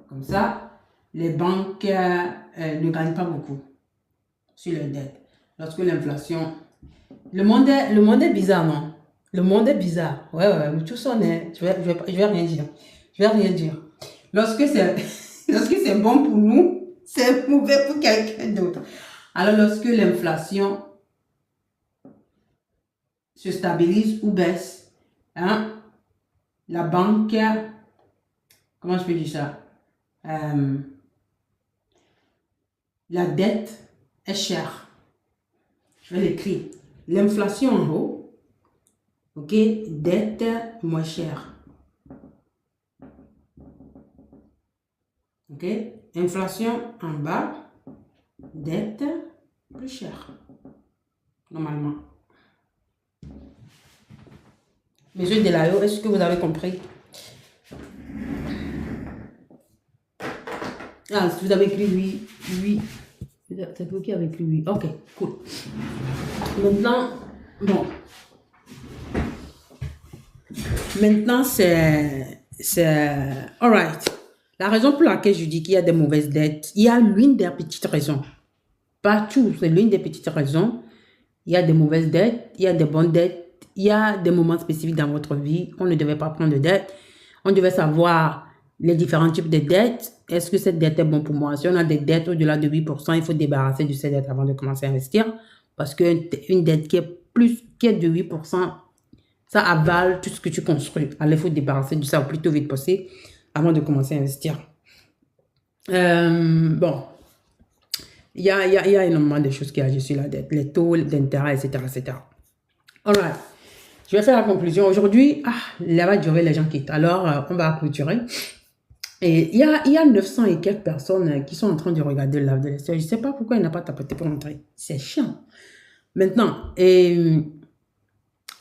comme ça, les banques ne gagnent pas beaucoup sur les dettes. Lorsque l'inflation... Le monde est bizarre, non? Le monde est bizarre. Ouais, mais tout ça, je vais rien dire. Je vais rien dire. Lorsque c'est bon pour nous, c'est mauvais pour quelqu'un d'autre. Alors, lorsque l'inflation se stabilise ou baisse, hein, la banque, comment je peux dire ça? La dette est chère. Je vais l'écrire. L'inflation en haut, ok, dette moins chère. Ok, inflation en bas, dette plus chère. Normalement. Monsieur Delayo, est-ce que vous avez compris? Ah, si vous avez écrit oui. C'est vous qui avez écrit oui. Ok, cool. Maintenant, bon. Maintenant, c'est alright. La raison pour laquelle je dis qu'il y a des mauvaises dettes, il y a l'une des petites raisons. Pas tout, c'est l'une des petites raisons. Il y a des mauvaises dettes, il y a des bonnes dettes, il y a des moments spécifiques dans votre vie. On ne devait pas prendre de dette. On devait savoir les différents types de dettes. Est-ce que cette dette est bonne pour moi? Si on a des dettes au-delà de 8%, il faut débarrasser de cette dette avant de commencer à investir. Parce qu'une dette qui est de 8%, ça avale tout ce que tu construis. Alors, il faut débarrasser de ça au plus tôt vite possible avant de commencer à investir. Bon, il y a énormément de choses qui agissent sur la dette, les taux d'intérêt, etc., etc. Alright, je vais faire la conclusion. Aujourd'hui, la va durer, les gens quittent. Alors, on va clôturer. Et il y a 900 et quelques personnes qui sont en train de regarder le live de l'Esther. Je ne sais pas pourquoi il n'a pas tapoté pour entrer. C'est chiant. Maintenant,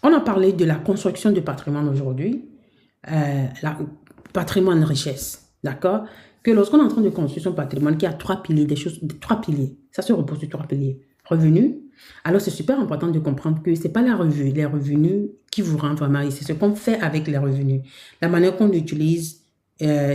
on a parlé de la construction de patrimoine aujourd'hui. Patrimoine richesse. D'accord? Que lorsqu'on est en train de construire son patrimoine, qui a 3 piliers, trois piliers. Ça se repose sur 3 piliers. Revenus. Alors, c'est super important de comprendre que ce n'est pas les revenus qui vous rendent vraiment riche. C'est ce qu'on fait avec les revenus. La manière qu'on utilise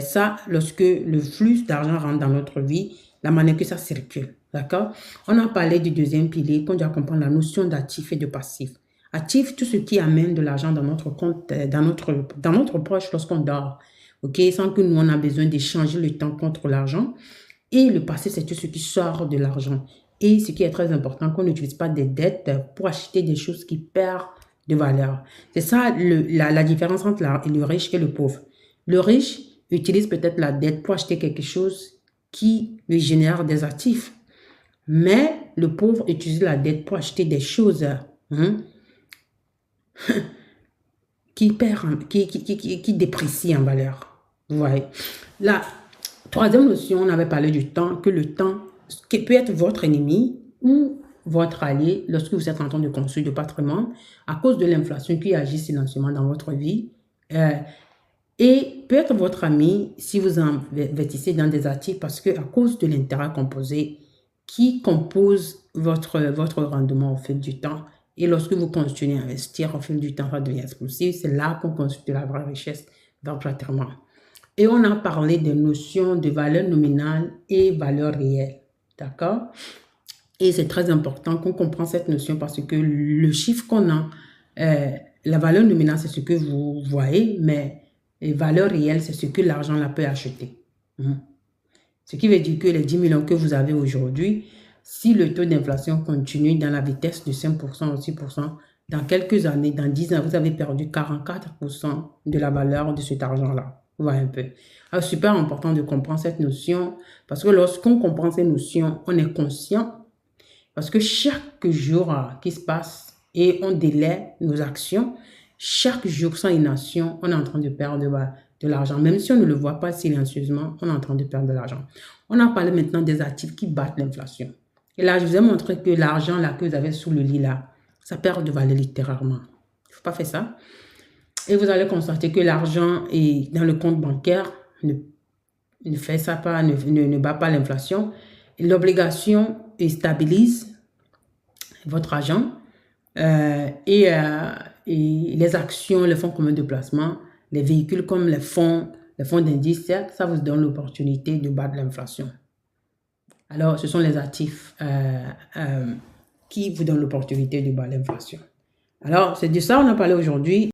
ça, lorsque le flux d'argent rentre dans notre vie, la manière que ça circule. D'accord? On a parlé du deuxième pilier, qu'on doit comprendre la notion d'actif et de passif. Actif, tout ce qui amène de l'argent dans notre compte, dans notre poche lorsqu'on dort. Ok? Sans que nous, on a besoin d'échanger le temps contre l'argent. Et le passif, c'est tout ce qui sort de l'argent. Et ce qui est très important, qu'on n'utilise pas des dettes pour acheter des choses qui perdent de valeur. C'est ça la différence entre le riche et le pauvre. Le riche utilise peut-être la dette pour acheter quelque chose qui lui génère des actifs. Mais le pauvre utilise la dette pour acheter des choses qui déprécient en valeur. Vous voyez. La troisième notion, on avait parlé du temps, que le temps qui peut être votre ennemi ou votre allié lorsque vous êtes en train de construire du patrimoine à cause de l'inflation qui agit silencieusement dans votre vie. Et peut être votre ami si vous investissez dans des actifs parce que à cause de l'intérêt composé qui compose votre rendement au fil du temps. Et lorsque vous continuez à investir au fil du temps, ça devient explosif. C'est là qu'on construit la vraie richesse dans le patrimoine. Et on a parlé des notions de valeur nominale et valeur réelle. D'accord? Et c'est très important qu'on comprenne cette notion parce que le chiffre qu'on a, la valeur nominale, c'est ce que vous voyez, mais les valeurs réelles, c'est ce que l'argent là peut acheter. Ce qui veut dire que les 10 millions que vous avez aujourd'hui, si le taux d'inflation continue dans la vitesse de 5% ou 6%, dans quelques années, dans 10 ans, vous avez perdu 44% de la valeur de cet argent-là. Vous voyez un peu. Alors, super important de comprendre cette notion parce que lorsqu'on comprend ces notions, on est conscient parce que chaque jour qui se passe et on délaie nos actions, chaque jour sans inaction, on est en train de perdre de l'argent. Même si on ne le voit pas silencieusement, on est en train de perdre de l'argent. On a parlé maintenant des actifs qui battent l'inflation. Et là, je vous ai montré que l'argent là que vous avez sous le lit là, ça perd de valeur littéralement. Il ne faut pas faire ça. Et vous allez constater que l'argent est dans le compte bancaire, ne fait ça pas, ne bat pas l'inflation. L'obligation stabilise votre argent et les actions, les fonds communs de placement, les véhicules comme les fonds d'indice, ça vous donne l'opportunité de battre l'inflation. Alors, ce sont les actifs qui vous donnent l'opportunité de battre l'inflation. Alors, c'est de ça qu'on a parlé aujourd'hui.